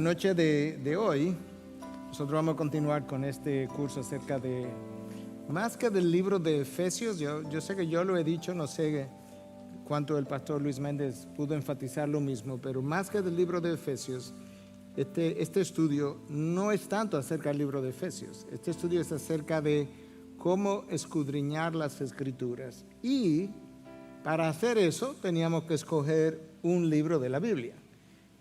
la noche de hoy, nosotros vamos a continuar con este curso acerca de, más que del libro de Efesios. Yo sé que yo lo he dicho, no sé cuánto el pastor Luis Méndez pudo enfatizar lo mismo, pero más que del libro de Efesios, este estudio no es tanto acerca del libro de Efesios. Este estudio es acerca de cómo escudriñar las Escrituras. Y para hacer eso teníamos que escoger un libro de la Biblia.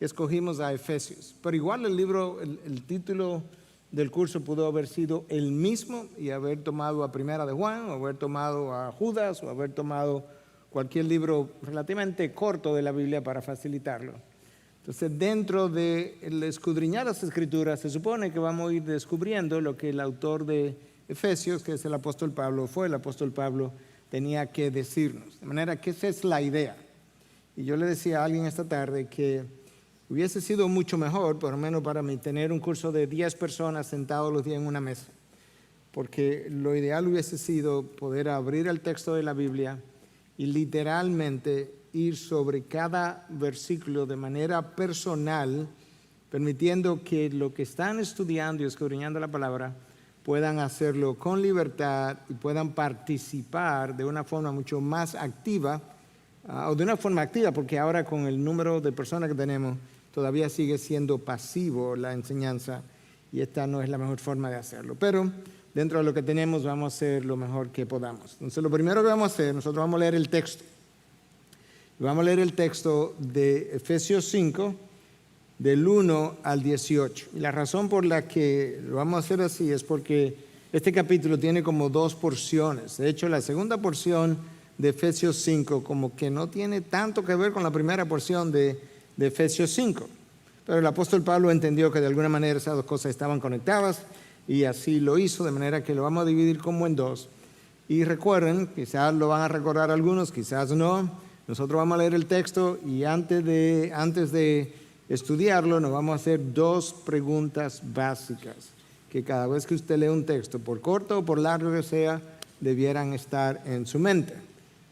Escogimos a Efesios, pero igual el título del curso pudo haber sido el mismo y haber tomado a Primera de Juan, o haber tomado a Judas, o haber tomado cualquier libro relativamente corto de la Biblia para facilitarlo. Entonces, dentro de el escudriñar las Escrituras, se supone que vamos a ir descubriendo lo que el autor de Efesios, que es el apóstol Pablo, tenía que decirnos. De manera que esa es la idea. Y yo le decía a alguien esta tarde que hubiese sido mucho mejor, por lo menos para mí, tener un curso de 10 personas sentados los días en una mesa. Porque lo ideal hubiese sido poder abrir el texto de la Biblia y literalmente ir sobre cada versículo de manera personal, permitiendo que los que están estudiando y escudriñando la palabra puedan hacerlo con libertad y puedan participar de una forma mucho más activa, o de una forma activa, porque ahora con el número de personas que tenemos, todavía sigue siendo pasivo la enseñanza y esta no es la mejor forma de hacerlo. Pero dentro de lo que tenemos vamos a hacer lo mejor que podamos. Entonces lo primero que vamos a hacer, nosotros vamos a leer el texto. Vamos a leer el texto de Efesios 5, del 1 al 18. Y la razón por la que lo vamos a hacer así es porque este capítulo tiene como dos porciones. De hecho, la segunda porción de Efesios 5 como que no tiene tanto que ver con la primera porción de Efesios 5. Pero el apóstol Pablo entendió que de alguna manera esas dos cosas estaban conectadas y así lo hizo, de manera que lo vamos a dividir como en dos. Y recuerden, quizás lo van a recordar algunos, quizás no. Nosotros vamos a leer el texto y antes de estudiarlo nos vamos a hacer dos preguntas básicas que cada vez que usted lee un texto, por corto o por largo que sea, debieran estar en su mente.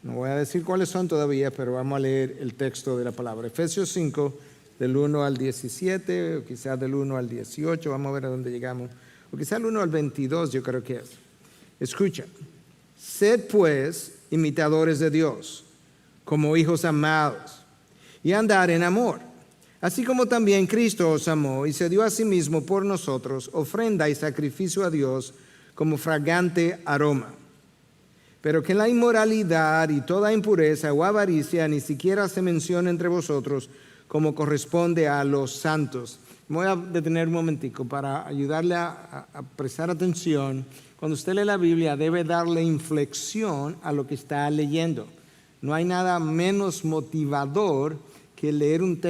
No voy a decir cuáles son todavía, pero vamos a leer el texto de la palabra. Efesios 5, del 1 al 17, o quizás del 1 al 18, vamos a ver a dónde llegamos. O quizás el 1 al 22, yo creo que es. Escucha. Sed pues imitadores de Dios, como hijos amados, y andar en amor. Así como también Cristo os amó y se dio a sí mismo por nosotros, ofrenda y sacrificio a Dios como fragante aroma. Pero que la inmoralidad y toda impureza o avaricia ni siquiera se mencione entre vosotros como corresponde a los santos. Me voy a detener un momentico para ayudarle a prestar atención. Cuando usted lee la Biblia debe darle inflexión a lo que está leyendo. No hay nada menos motivador que leer un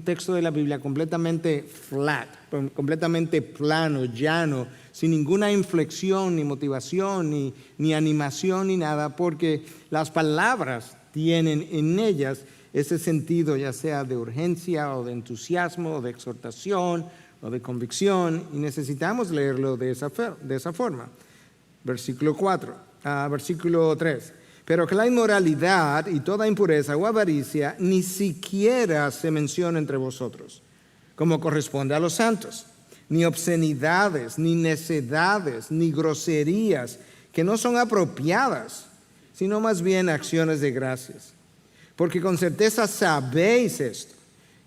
texto de la Biblia completamente flat, completamente plano, llano, sin ninguna inflexión, ni motivación, ni animación, ni nada, porque las palabras tienen en ellas ese sentido, ya sea de urgencia o de entusiasmo, o de exhortación o de convicción, y necesitamos leerlo de esa forma. Versículo 3. Pero que la inmoralidad y toda impureza o avaricia ni siquiera se menciona entre vosotros, como corresponde a los santos. Ni obscenidades, ni necedades, ni groserías, que no son apropiadas, sino más bien acciones de gracias. Porque con certeza sabéis esto,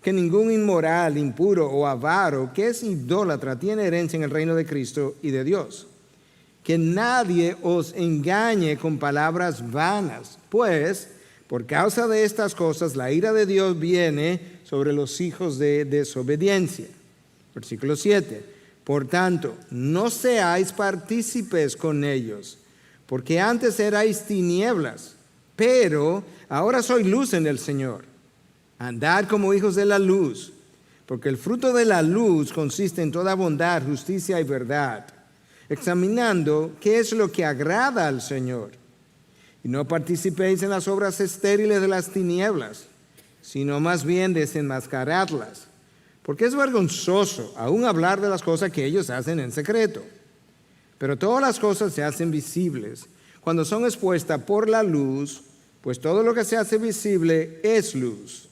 que ningún inmoral, impuro o avaro, que es idólatra, tiene herencia en el reino de Cristo y de Dios. Que nadie os engañe con palabras vanas, pues por causa de estas cosas la ira de Dios viene sobre los hijos de desobediencia. Versículo 7. Por tanto, no seáis partícipes con ellos, porque antes erais tinieblas, pero ahora sois luz en el Señor. Andad como hijos de la luz, porque el fruto de la luz consiste en toda bondad, justicia y verdad, examinando qué es lo que agrada al Señor. Y no participéis en las obras estériles de las tinieblas, sino más bien desenmascaradlas. Porque es vergonzoso aún hablar de las cosas que ellos hacen en secreto. Pero todas las cosas se hacen visibles cuando son expuestas por la luz, pues todo lo que se hace visible es luz.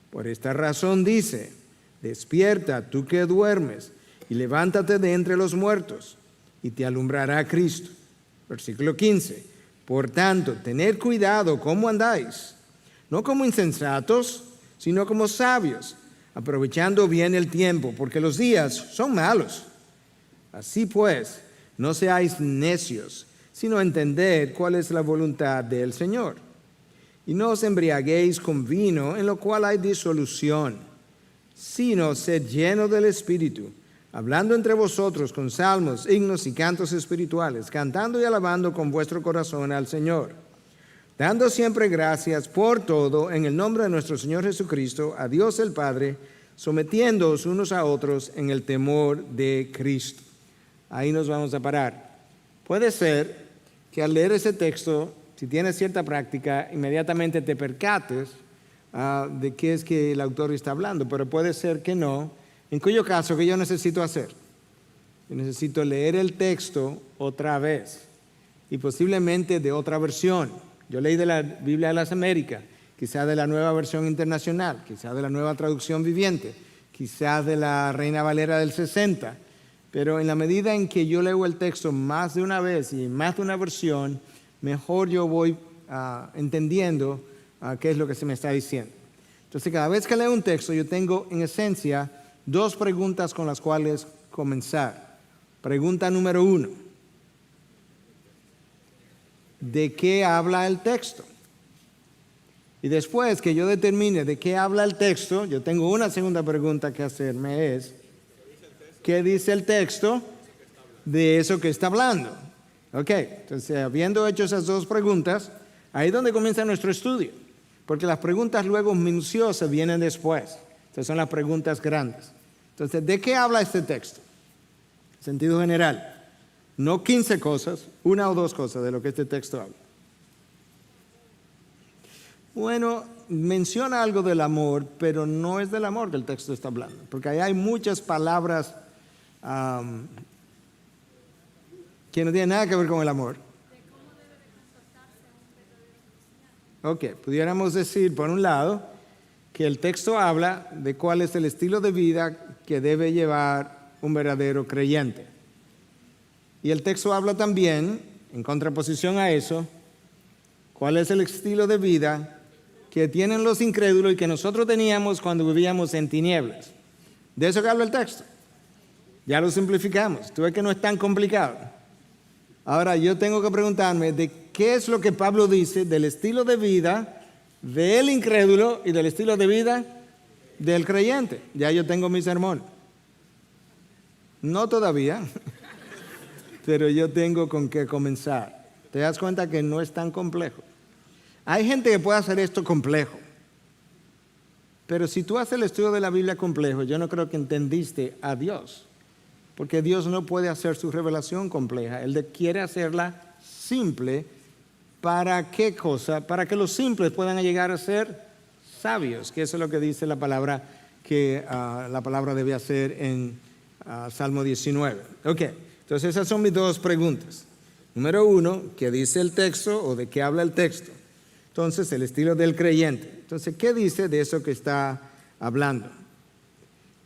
Por esta razón dice: despierta tú que duermes, y levántate de entre los muertos, y te alumbrará Cristo. Versículo 15. Por tanto, tened cuidado cómo andáis, no como insensatos, sino como sabios, aprovechando bien el tiempo, porque los días son malos. Así pues, no seáis necios, sino entended cuál es la voluntad del Señor. Y no os embriaguéis con vino, en lo cual hay disolución, sino sed llenos del Espíritu, hablando entre vosotros con salmos, himnos y cantos espirituales, cantando y alabando con vuestro corazón al Señor, dando siempre gracias por todo en el nombre de nuestro Señor Jesucristo, a Dios el Padre, sometiéndoos unos a otros en el temor de Cristo. Ahí nos vamos a parar. Puede ser que al leer ese texto, si tienes cierta práctica, inmediatamente te percates de qué es que el autor está hablando, pero puede ser que no, en cuyo caso, ¿qué yo necesito hacer? Yo necesito leer el texto otra vez y posiblemente de otra versión. Yo leí de la Biblia de las Américas, quizá de la Nueva Versión Internacional, quizá de la Nueva Traducción Viviente, quizá de la Reina Valera del 60, pero en la medida en que yo leo el texto más de una vez y en más de una versión, mejor yo voy entendiendo qué es lo que se me está diciendo. Entonces, cada vez que leo un texto, yo tengo en esencia dos preguntas con las cuales comenzar. Pregunta número 1. ¿De qué habla el texto? Y después que yo determine de qué habla el texto, yo tengo una segunda pregunta que hacerme es, ¿qué dice el texto de eso que está hablando? Ok, entonces habiendo hecho esas dos preguntas, ahí es donde comienza nuestro estudio, porque las preguntas luego minuciosas vienen después. Estas son las preguntas grandes. Entonces, ¿de qué habla este texto? En sentido general, no 15 cosas, una o dos cosas de lo que este texto habla. Bueno, menciona algo del amor, pero no es del amor que el texto está hablando, porque ahí hay muchas palabras que no tienen nada que ver con el amor. Ok, pudiéramos decir, por un lado, que el texto habla de cuál es el estilo de vida que debe llevar un verdadero creyente. Y el texto habla también, en contraposición a eso, cuál es el estilo de vida que tienen los incrédulos y que nosotros teníamos cuando vivíamos en tinieblas. De eso que habla el texto. Ya lo simplificamos. Tú ves que no es tan complicado. Ahora yo tengo que preguntarme de qué es lo que Pablo dice del estilo de vida del incrédulo y del estilo de vida del creyente. Ya yo tengo mi sermón. No todavía, pero yo tengo con qué comenzar. ¿Te das cuenta que no es tan complejo? Hay gente que puede hacer esto complejo, pero si tú haces el estudio de la Biblia complejo, yo no creo que entendiste a Dios, porque Dios no puede hacer su revelación compleja. Él quiere hacerla simple. ¿Para qué cosa? Para que los simples puedan llegar a ser sabios, que eso es lo que dice la palabra, que la palabra debe hacer en Salmo 19. Ok, entonces esas son mis dos preguntas. Número 1, ¿qué dice el texto o de qué habla el texto? Entonces, el estilo del creyente. Entonces, ¿qué dice de eso que está hablando?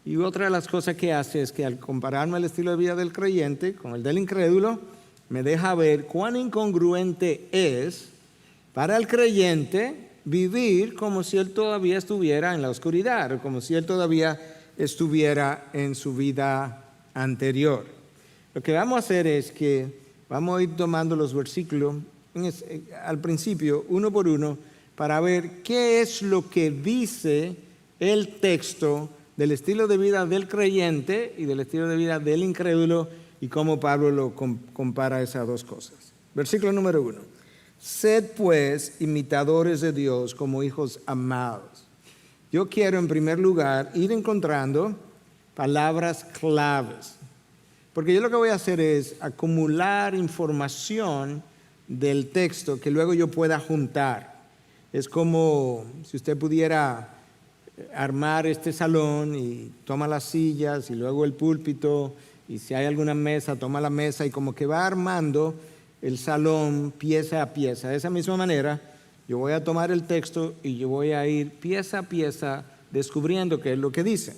Y otra de las cosas que hace es que al compararme el estilo de vida del creyente con el del incrédulo, me deja ver cuán incongruente es para el creyente vivir como si él todavía estuviera en la oscuridad, o como si él todavía estuviera en su vida anterior. Lo que vamos a hacer es que vamos a ir tomando los versículos al principio, uno por uno, para ver qué es lo que dice el texto del estilo de vida del creyente y del estilo de vida del incrédulo y cómo Pablo lo compara esas dos cosas. Versículo número 1. Sed pues imitadores de Dios como hijos amados. Yo quiero en primer lugar ir encontrando palabras claves, porque yo lo que voy a hacer es acumular información del texto que luego yo pueda juntar. Es como si usted pudiera armar este salón y toma las sillas y luego el púlpito, y si hay alguna mesa, toma la mesa y como que va armando el salón pieza a pieza. De esa misma manera, yo voy a tomar el texto y yo voy a ir pieza a pieza descubriendo qué es lo que dice.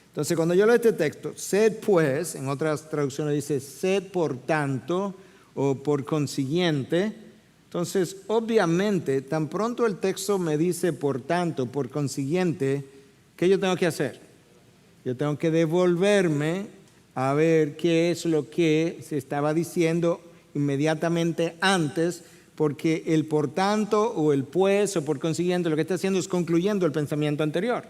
Entonces, cuando yo leo este texto, sed pues, en otras traducciones dice, sed por tanto o por consiguiente. Entonces, obviamente, tan pronto el texto me dice por tanto, por consiguiente, ¿qué yo tengo que hacer? Yo tengo que devolverme a ver qué es lo que se estaba diciendo inmediatamente antes, porque el por tanto o el pues o por consiguiente lo que está haciendo es concluyendo el pensamiento anterior.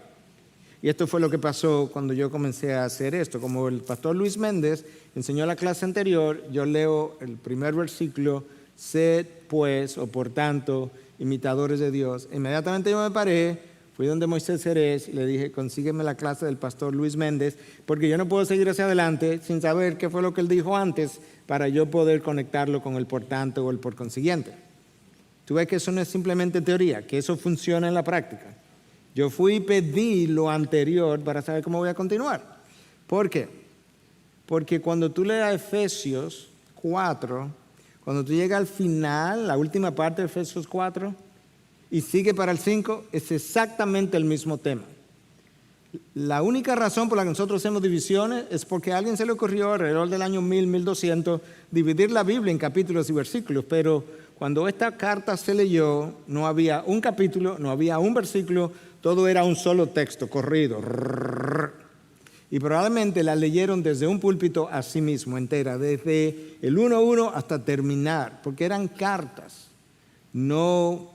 Y esto fue lo que pasó cuando yo comencé a hacer esto. Como el pastor Luis Méndez enseñó la clase anterior, yo leo el primer versículo, sed pues o por tanto imitadores de Dios. Inmediatamente yo me paré, fui donde Moisés Cerez y le dije, consígueme la clase del pastor Luis Méndez, porque yo no puedo seguir hacia adelante sin saber qué fue lo que él dijo antes para yo poder conectarlo con el por tanto o el por consiguiente. Tú ves que eso no es simplemente teoría, que eso funciona en la práctica. Yo fui y pedí lo anterior para saber cómo voy a continuar. ¿Por qué? Porque cuando tú leas Efesios 4, cuando tú llegas al final, la última parte de Efesios 4, y sigue para el 5, es exactamente el mismo tema. La única razón por la que nosotros hacemos divisiones es porque a alguien se le ocurrió alrededor del año 1000, 1200 dividir la Biblia en capítulos y versículos, pero cuando esta carta se leyó no había un capítulo, no había un versículo, todo era un solo texto corrido. Y probablemente la leyeron desde un púlpito a sí mismo entera, desde el 1:1 hasta terminar, porque eran cartas, no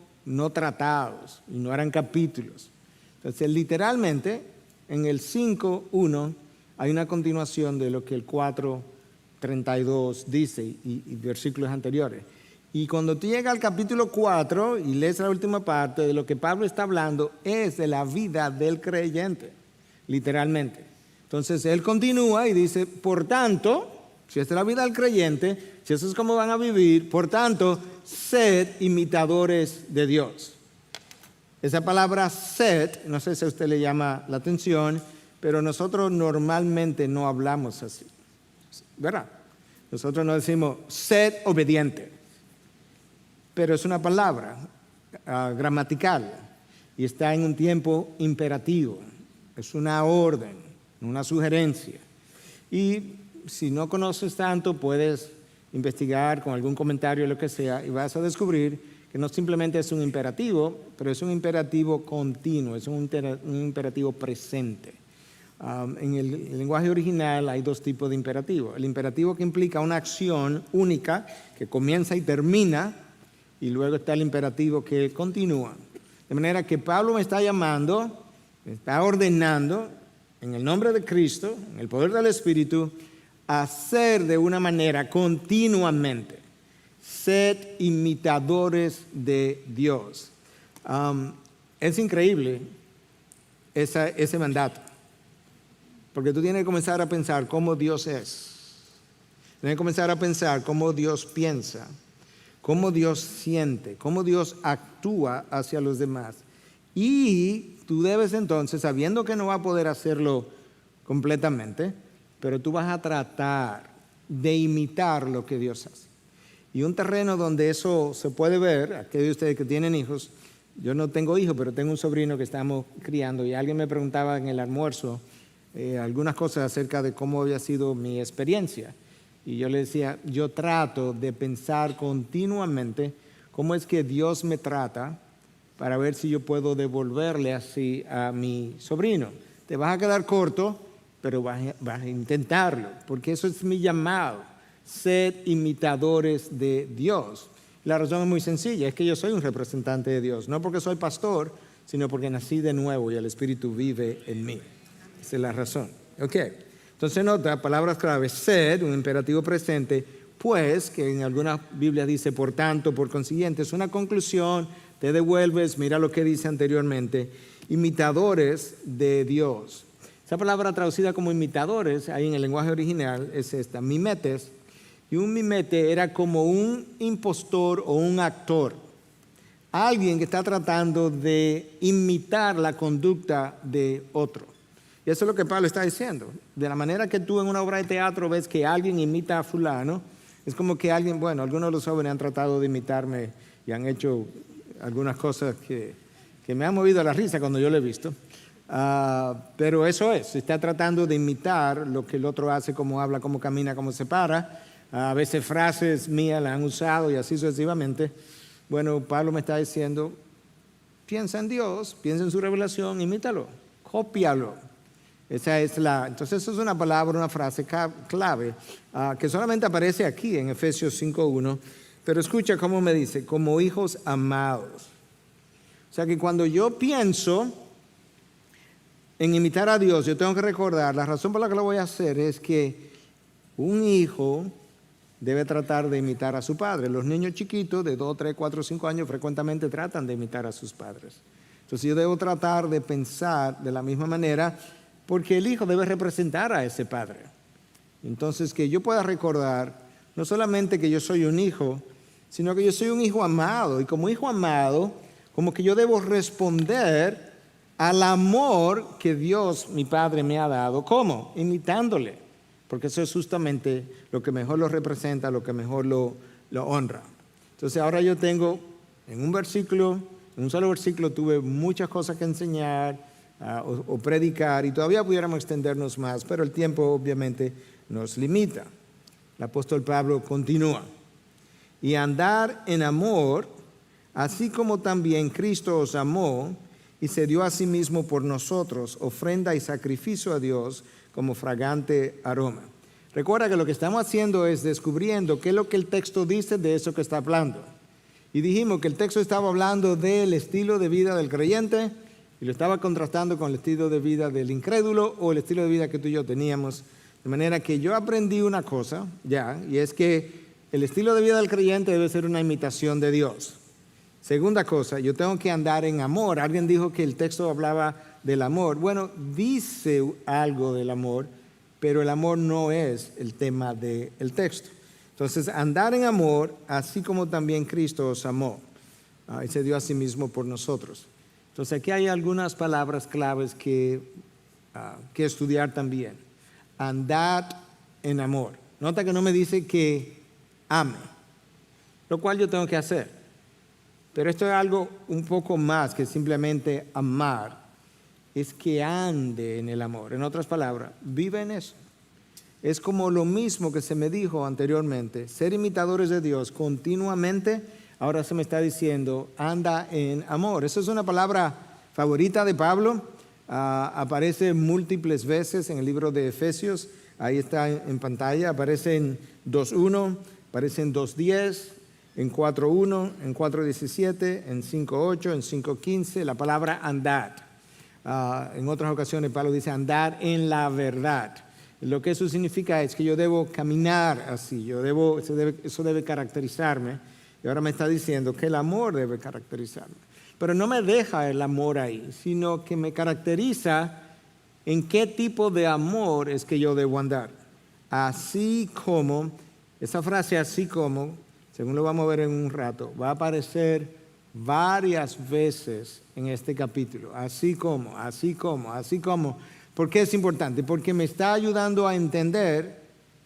tratados, y no eran capítulos. Entonces, literalmente, en el 5:1 hay una continuación de lo que el 4:32 dice y versículos anteriores. Y cuando tú llegas al capítulo 4 y lees la última parte, de lo que Pablo está hablando es de la vida del creyente, literalmente. Entonces, él continúa y dice, por tanto, si esta es la vida del creyente, si eso es como van a vivir, por tanto, sed imitadores de Dios. Esa palabra sed, no sé si a usted le llama la atención, pero nosotros normalmente no hablamos así, ¿verdad? Nosotros no decimos sed obediente, pero es una palabra gramatical y está en un tiempo imperativo, es una orden, una sugerencia. Y si no conoces tanto, puedes investigar con algún comentario o lo que sea y vas a descubrir que no simplemente es un imperativo, pero es un imperativo continuo, es un imperativo presente. En el lenguaje original hay dos tipos de imperativo. El imperativo que implica una acción única que comienza y termina, y luego está el imperativo que continúa. De manera que Pablo me está llamando, me está ordenando, en el nombre de Cristo, en el poder del Espíritu, a hacer de una manera continuamente. Sed imitadores de Dios. Es increíble ese mandato, porque tú tienes que comenzar a pensar cómo Dios es. Tienes que comenzar a pensar cómo Dios piensa, cómo Dios siente, cómo Dios actúa hacia los demás. Y tú debes entonces, sabiendo que no va a poder hacerlo completamente, pero tú vas a tratar de imitar lo que Dios hace. Y un terreno donde eso se puede ver, aquellos de ustedes que tienen hijos, yo no tengo hijos, pero tengo un sobrino que estamos criando, y alguien me preguntaba en el almuerzo algunas cosas acerca de cómo había sido mi experiencia. Y yo le decía, yo trato de pensar continuamente cómo es que Dios me trata para ver si yo puedo devolverle así a mi sobrino. Te vas a quedar corto, pero vas a intentarlo, porque eso es mi llamado. Sed imitadores de Dios. La razón es muy sencilla, es que yo soy un representante de Dios, no porque soy pastor, sino porque nací de nuevo y el Espíritu vive en mí. Esa es la razón. Ok, entonces nota, palabras claves, sed, un imperativo presente, pues, que en algunas Biblias dice por tanto, por consiguiente, es una conclusión, te devuelves, mira lo que dice anteriormente, imitadores de Dios. Esa palabra traducida como imitadores, ahí en el lenguaje original, es esta, mimetes. Y un mimete era como un impostor o un actor. Alguien que está tratando de imitar la conducta de otro. Y eso es lo que Pablo está diciendo. De la manera que tú en una obra de teatro ves que alguien imita a fulano, es como que alguien, bueno, algunos de los jóvenes han tratado de imitarme y han hecho algunas cosas que me han movido a la risa cuando yo lo he visto. Pero eso es, está tratando de imitar lo que el otro hace, cómo habla, cómo camina, cómo se para. A veces frases mías las han usado y así sucesivamente. Bueno, Pablo me está diciendo, piensa en Dios, piensa en su revelación, imítalo, cópialo. Entonces eso es una palabra, una frase clave que solamente aparece aquí en Efesios 5:1, pero escucha cómo me dice, como hijos amados. O sea que cuando yo pienso en imitar a Dios, yo tengo que recordar, la razón por la que lo voy a hacer es que un hijo debe tratar de imitar a su padre. Los niños chiquitos de 2, 3, 4, 5 años frecuentemente tratan de imitar a sus padres. Entonces yo debo tratar de pensar de la misma manera, porque el hijo debe representar a ese padre. Entonces que yo pueda recordar no solamente que yo soy un hijo, sino que yo soy un hijo amado. Y como hijo amado, como que yo debo responder al amor que Dios, mi Padre, me ha dado. ¿Cómo? Imitándole. Porque eso es justamente lo que mejor lo representa, lo que mejor lo honra. Entonces ahora yo tengo en un solo versículo tuve muchas cosas que enseñar, o predicar, y todavía pudiéramos extendernos más, pero el tiempo obviamente nos limita. El apóstol Pablo continúa. Y andar en amor, así como también Cristo os amó y se dio a sí mismo por nosotros, ofrenda y sacrificio a Dios como fragante aroma. Recuerda que lo que estamos haciendo es descubriendo qué es lo que el texto dice de eso que está hablando. Y dijimos que el texto estaba hablando del estilo de vida del creyente, y lo estaba contrastando con el estilo de vida del incrédulo o el estilo de vida que tú y yo teníamos. De manera que yo aprendí una cosa ya, y es que el estilo de vida del creyente debe ser una imitación de Dios. Segunda cosa, yo tengo que andar en amor. Alguien dijo que el texto hablaba del amor. Bueno, dice algo del amor, pero el amor no es el tema del texto. Entonces, andar en amor, así como también Cristo os amó y se dio a sí mismo por nosotros. Entonces aquí hay algunas palabras claves que estudiar también. Andad en amor. Nota que no me dice que ame, lo cual yo tengo que hacer. Pero esto es algo un poco más que simplemente amar. Es que ande en el amor. En otras palabras, vive en eso. Es como lo mismo que se me dijo anteriormente. Ser imitadores de Dios continuamente. Ahora se me está diciendo, anda en amor. Esa es una palabra favorita de Pablo. Aparece múltiples veces en el libro de Efesios. Ahí está en pantalla. Aparece en 2.1, aparece en 2.10, en 4.1, en 4.17, en 5.8, en 5.15. La palabra andad. En otras ocasiones Pablo dice andar en la verdad. Lo que eso significa es que yo debo caminar así. Eso debe caracterizarme. Y ahora me está diciendo que el amor debe caracterizarme. Pero no me deja el amor ahí, sino que me caracteriza en qué tipo de amor es que yo debo andar. Así como, esa frase así como, según lo vamos a ver en un rato, va a aparecer varias veces en este capítulo. Así como, así como, así como. ¿Por qué es importante? Porque me está ayudando a entender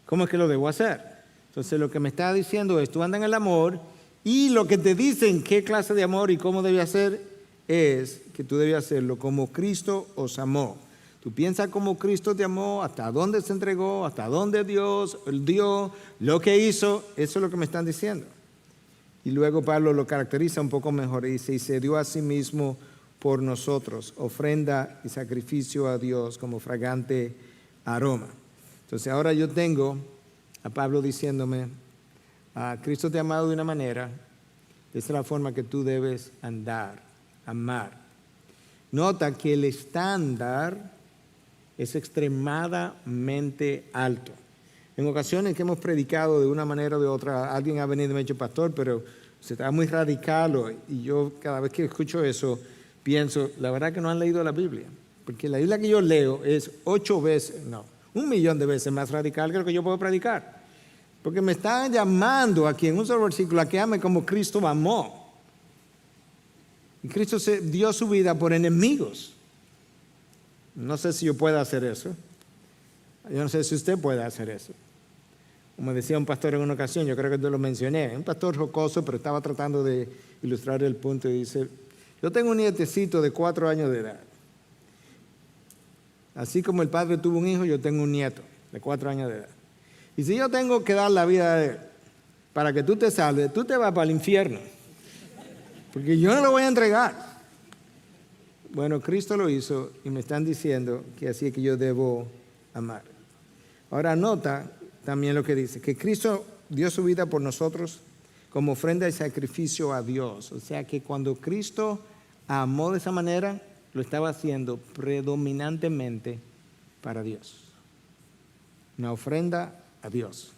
cómo es que lo debo hacer. Entonces lo que me está diciendo es, tú andas en el amor. Y lo que te dicen qué clase de amor y cómo debe hacer es que tú debes hacerlo como Cristo os amó. Tú piensas cómo Cristo te amó, hasta dónde se entregó, hasta dónde Dios dio, lo que hizo. Eso es lo que me están diciendo. Y luego Pablo lo caracteriza un poco mejor y dice, y se dio a sí mismo por nosotros, ofrenda y sacrificio a Dios como fragante aroma. Entonces ahora yo tengo a Pablo diciéndome, Cristo te ha amado de una manera, esa es la forma que tú debes andar, amar. Nota que el estándar es extremadamente alto. En ocasiones que hemos predicado de una manera o de otra, alguien ha venido y me ha dicho, pastor, pero usted está muy radical, y yo cada vez que escucho eso pienso, la verdad que no han leído la Biblia, porque la Biblia que yo leo es 1,000,000 de veces más radical que lo que yo puedo predicar. Porque me están llamando aquí en un solo versículo a que ame como Cristo amó. Y Cristo se dio su vida por enemigos. No sé si yo pueda hacer eso. Yo no sé si usted puede hacer eso. Como decía un pastor en una ocasión, yo creo que te lo mencioné, un pastor jocoso, pero estaba tratando de ilustrar el punto y dice, yo tengo un nietecito de 4 años de edad. Así como el padre tuvo un hijo, yo tengo un nieto de 4 años de edad. Y si yo tengo que dar la vida de él para que tú te salves, tú te vas para el infierno. Porque yo no lo voy a entregar. Bueno, Cristo lo hizo y me están diciendo que así es que yo debo amar. Ahora nota también lo que dice, que Cristo dio su vida por nosotros como ofrenda y sacrificio a Dios. O sea que cuando Cristo amó de esa manera, lo estaba haciendo predominantemente para Dios. Una ofrenda a Dios.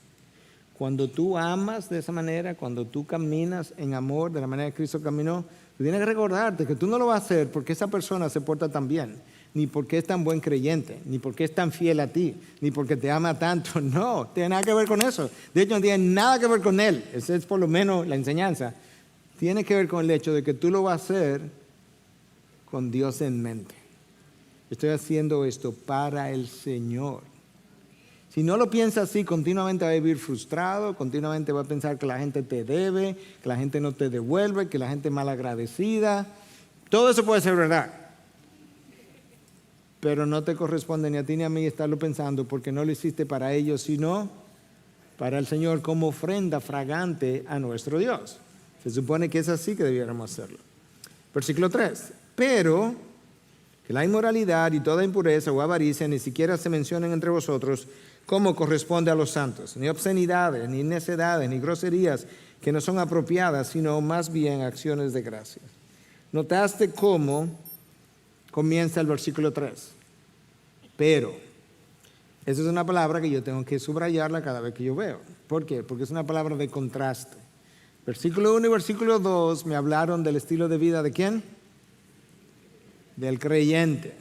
Cuando tú amas de esa manera, cuando tú caminas en amor de la manera que Cristo caminó, tú tienes que recordarte que tú no lo vas a hacer porque esa persona se porta tan bien, ni porque es tan buen creyente, ni porque es tan fiel a ti, ni porque te ama tanto. No, tiene nada que ver con eso. De hecho, no tiene nada que ver con él. Esa es por lo menos la enseñanza. Tiene que ver con el hecho de que tú lo vas a hacer con Dios en mente. Estoy haciendo esto para el Señor. Si no lo piensas así, continuamente va a vivir frustrado, continuamente va a pensar que la gente te debe, que la gente no te devuelve, que la gente es malagradecida. Todo eso puede ser verdad. Pero no te corresponde ni a ti ni a mí estarlo pensando porque no lo hiciste para ellos, sino para el Señor como ofrenda fragante a nuestro Dios. Se supone que es así que debiéramos hacerlo. Versículo 3. Pero que la inmoralidad y toda impureza o avaricia ni siquiera se mencionen entre vosotros como corresponde a los santos, ni obscenidades, ni necedades, ni groserías que no son apropiadas, sino más bien acciones de gracias. ¿Notaste cómo comienza el versículo 3? Pero, esa es una palabra que yo tengo que subrayarla cada vez que yo veo. ¿Por qué? Porque es una palabra de contraste. Versículo 1 y versículo 2 me hablaron del estilo de vida ¿de quién? Del creyente.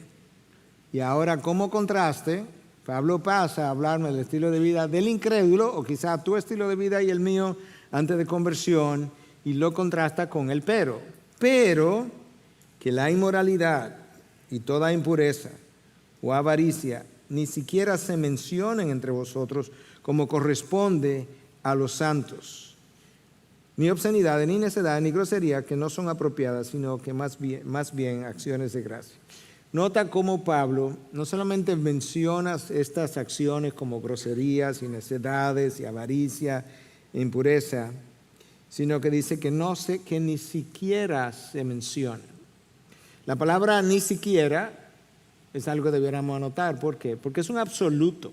Y ahora como contraste, Pablo pasa a hablarme del estilo de vida del incrédulo, o quizá tu estilo de vida y el mío antes de conversión, y lo contrasta con el pero. Pero que la inmoralidad y toda impureza o avaricia ni siquiera se mencionen entre vosotros como corresponde a los santos. Ni obscenidad, ni necedad, ni grosería que no son apropiadas, sino que más bien acciones de gracia. Nota cómo Pablo no solamente menciona estas acciones como groserías y necedades y avaricia e impureza, sino que dice que ni siquiera se menciona. La palabra ni siquiera es algo que debiéramos anotar. ¿Por qué? Porque es un absoluto.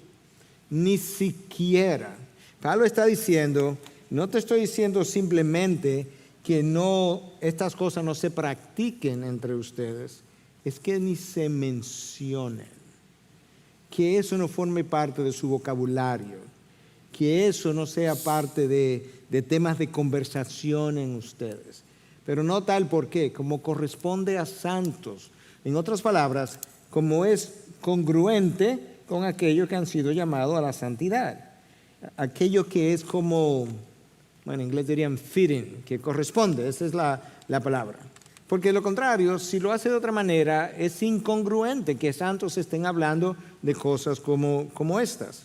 Ni siquiera. Pablo está diciendo, no te estoy diciendo simplemente que estas cosas no se practiquen entre ustedes, es que ni se mencionen, que eso no forme parte de su vocabulario, que eso no sea parte de temas de conversación en ustedes. Pero no tal por qué, como corresponde a santos. En otras palabras, como es congruente con aquellos que han sido llamados a la santidad. Aquello que es como, bueno, en inglés dirían fitting, que corresponde, esa es la palabra. Porque de lo contrario, si lo hace de otra manera, es incongruente que santos estén hablando de cosas como estas.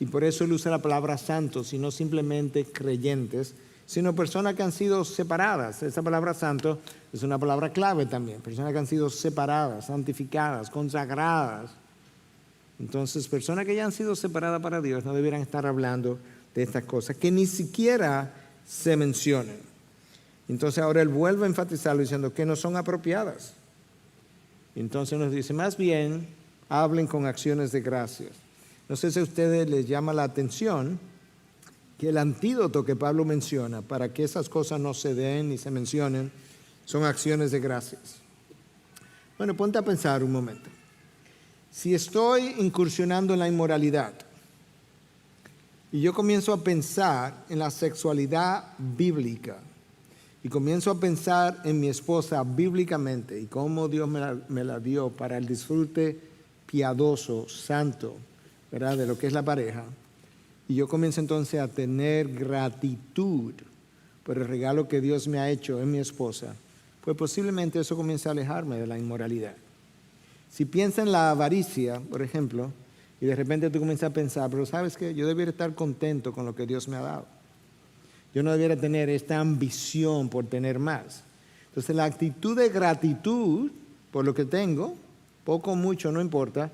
Y por eso él usa la palabra santos, y no simplemente creyentes, sino personas que han sido separadas. Esa palabra santo es una palabra clave también. Personas que han sido separadas, santificadas, consagradas. Entonces, personas que ya han sido separadas para Dios no debieran estar hablando de estas cosas, que ni siquiera se mencionen. Entonces ahora él vuelve a enfatizarlo diciendo que no son apropiadas. Entonces nos dice, más bien, hablen con acciones de gracias. No sé si a ustedes les llama la atención que el antídoto que Pablo menciona para que esas cosas no se den ni se mencionen son acciones de gracias. Bueno, ponte a pensar un momento. Si estoy incursionando en la inmoralidad y yo comienzo a pensar en la sexualidad bíblica y comienzo a pensar en mi esposa bíblicamente y cómo Dios me la dio para el disfrute piadoso, santo, ¿verdad?, de lo que es la pareja, y yo comienzo entonces a tener gratitud por el regalo que Dios me ha hecho en mi esposa, pues posiblemente eso comience a alejarme de la inmoralidad. Si piensas en la avaricia, por ejemplo, y de repente tú comienzas a pensar, pero ¿sabes qué? Yo debería estar contento con lo que Dios me ha dado. Yo no debiera tener esta ambición por tener más. Entonces la actitud de gratitud por lo que tengo, poco o mucho, no importa,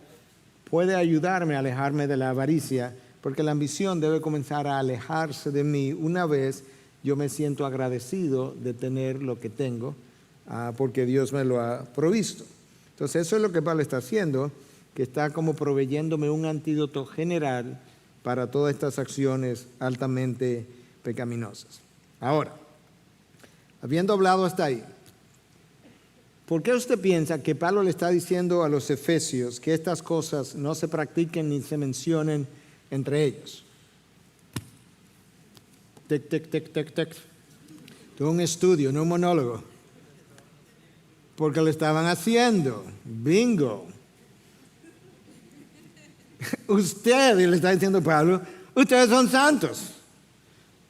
puede ayudarme a alejarme de la avaricia, porque la ambición debe comenzar a alejarse de mí una vez yo me siento agradecido de tener lo que tengo, porque Dios me lo ha provisto. Entonces eso es lo que Pablo está haciendo, que está como proveyéndome un antídoto general para todas estas acciones altamente pecaminosas. Ahora, habiendo hablado hasta ahí, ¿por qué usted piensa que Pablo le está diciendo a los efesios que estas cosas no se practiquen ni se mencionen entre ellos? Tic, tic, tic, tic, tic. Todo un estudio, no un monólogo. Porque lo estaban haciendo. Bingo. Usted, le está diciendo Pablo, ustedes son santos.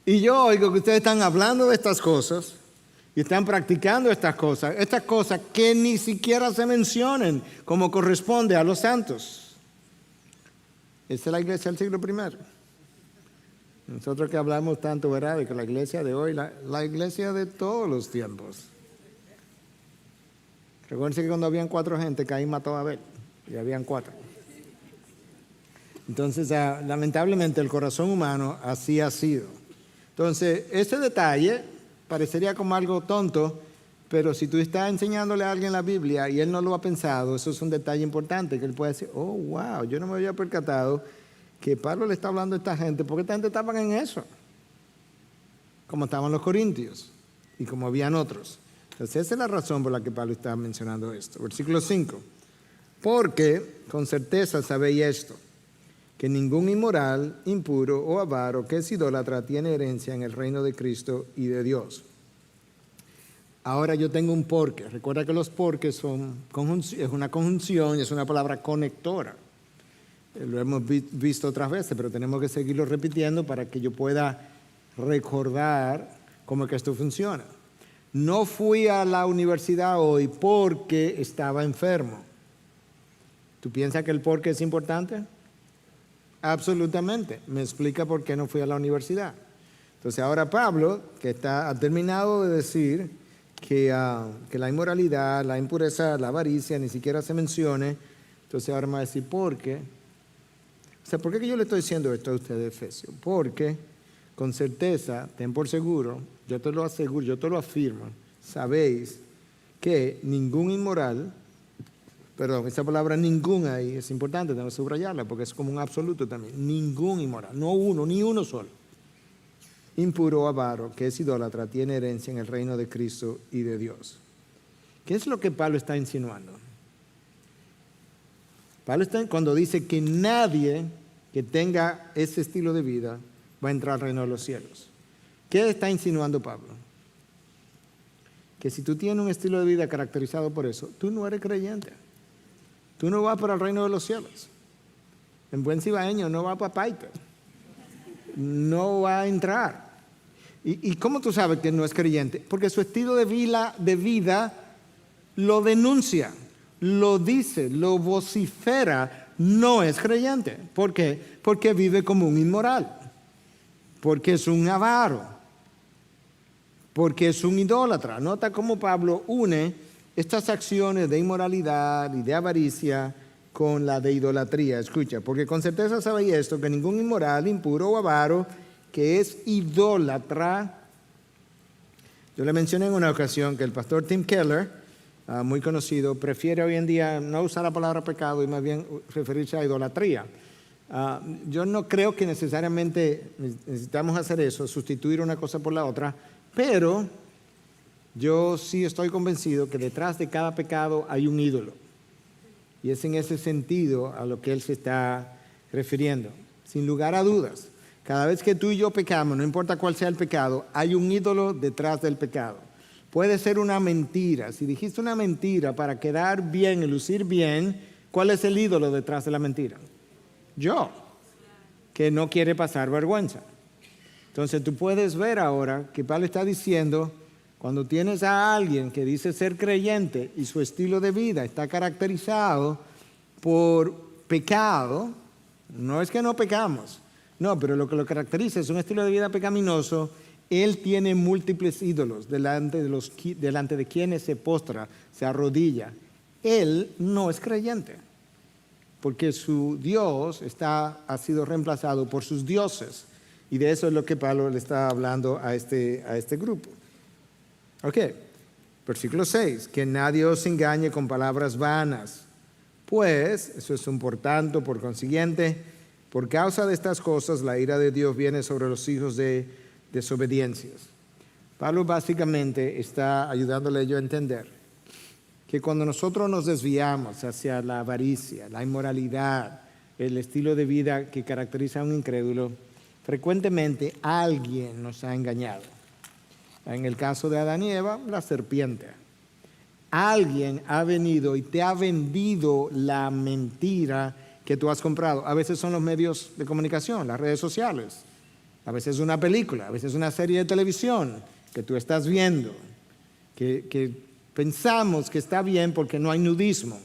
Y yo oigo que ustedes están hablando de estas cosas y están practicando estas cosas que ni siquiera se mencionen como corresponde a los santos. Esa es la iglesia del siglo I. Nosotros que hablamos tanto, ¿verdad?, de que la iglesia de hoy, la iglesia de todos los tiempos. Recuerden que cuando habían 4 gente, Caín mató a Abel, y habían 4. Entonces, lamentablemente, el corazón humano así ha sido. Entonces, ese detalle parecería como algo tonto, pero si tú estás enseñándole a alguien la Biblia y él no lo ha pensado, eso es un detalle importante, que él puede decir, oh, wow, yo no me había percatado que Pablo le está hablando a esta gente, porque esta gente estaba en eso, como estaban los corintios y como habían otros. Entonces, esa es la razón por la que Pablo está mencionando esto. Versículo 5. Porque con certeza sabéis esto, que ningún inmoral, impuro o avaro que es idólatra tiene herencia en el reino de Cristo y de Dios. Ahora yo tengo un porque. Recuerda que los porque es una conjunción, es una palabra conectora. Lo hemos visto otras veces, pero tenemos que seguirlo repitiendo para que yo pueda recordar cómo es que esto funciona. No fui a la universidad hoy porque estaba enfermo. ¿Tú piensas que el porque es importante? Absolutamente. Me explica por qué no fui a la universidad. Entonces ahora Pablo, que ha terminado de decir que la inmoralidad, la impureza, la avaricia ni siquiera se mencione, entonces ahora me va a decir ¿por qué? O sea, ¿por qué yo le estoy diciendo esto a ustedes, Efesios? Porque con certeza, ten por seguro, yo te lo aseguro, yo te lo afirmo, sabéis que ningún inmoral, perdón, esa palabra ningún ahí es importante, tengo que subrayarla porque es como un absoluto también, ningún inmoral, no uno, ni uno solo, impuro o avaro, que es idólatra, tiene herencia en el reino de Cristo y de Dios. ¿Qué es lo que Pablo está insinuando? Pablo está cuando dice que nadie que tenga ese estilo de vida va a entrar al reino de los cielos. ¿Qué está insinuando Pablo? Que si tú tienes un estilo de vida caracterizado por eso, tú no eres creyente. Tú no vas para el reino de los cielos. En buen cibaeño no va para Paita. No va a entrar. ¿Y cómo tú sabes que no es creyente? Porque su estilo de vida lo denuncia, lo dice, lo vocifera. No es creyente. ¿Por qué? Porque vive como un inmoral. Porque es un avaro. Porque es un idólatra. Nota cómo Pablo une estas acciones de inmoralidad y de avaricia con la de idolatría. Escucha, porque con certeza sabéis esto, que ningún inmoral, impuro o avaro que es idólatra. Yo le mencioné en una ocasión que el pastor Tim Keller, muy conocido, prefiere hoy en día no usar la palabra pecado y más bien referirse a idolatría. Yo no creo que necesariamente necesitamos hacer eso, sustituir una cosa por la otra, pero yo sí estoy convencido que detrás de cada pecado hay un ídolo. Y es en ese sentido a lo que él se está refiriendo. Sin lugar a dudas, cada vez que tú y yo pecamos, no importa cuál sea el pecado, hay un ídolo detrás del pecado. Puede ser una mentira. Si dijiste una mentira para quedar bien y lucir bien, ¿cuál es el ídolo detrás de la mentira? Yo, que no quiere pasar vergüenza. Entonces tú puedes ver ahora que Pablo está diciendo, cuando tienes a alguien que dice ser creyente y su estilo de vida está caracterizado por pecado, no es que no pecamos, no, pero lo que lo caracteriza es un estilo de vida pecaminoso. Él tiene múltiples ídolos delante de quienes se postra, se arrodilla. Él no es creyente. porque su Dios ha sido reemplazado por sus dioses. Y de eso es lo que Pablo le está hablando a este grupo. Ok, versículo 6, que nadie os engañe con palabras vanas. Pues, eso es un por tanto, por consiguiente, por causa de estas cosas la ira de Dios viene sobre los hijos de desobediencias. Pablo básicamente está ayudándole a ellos a entender que cuando nosotros nos desviamos hacia la avaricia, la inmoralidad, el estilo de vida que caracteriza a un incrédulo, frecuentemente alguien nos ha engañado. En el caso de Adán y Eva, la serpiente. Alguien ha venido y te ha vendido la mentira que tú has comprado. A veces son los medios de comunicación, las redes sociales. A veces una película, a veces una serie de televisión que tú estás viendo, que pensamos que está bien porque no hay nudismo,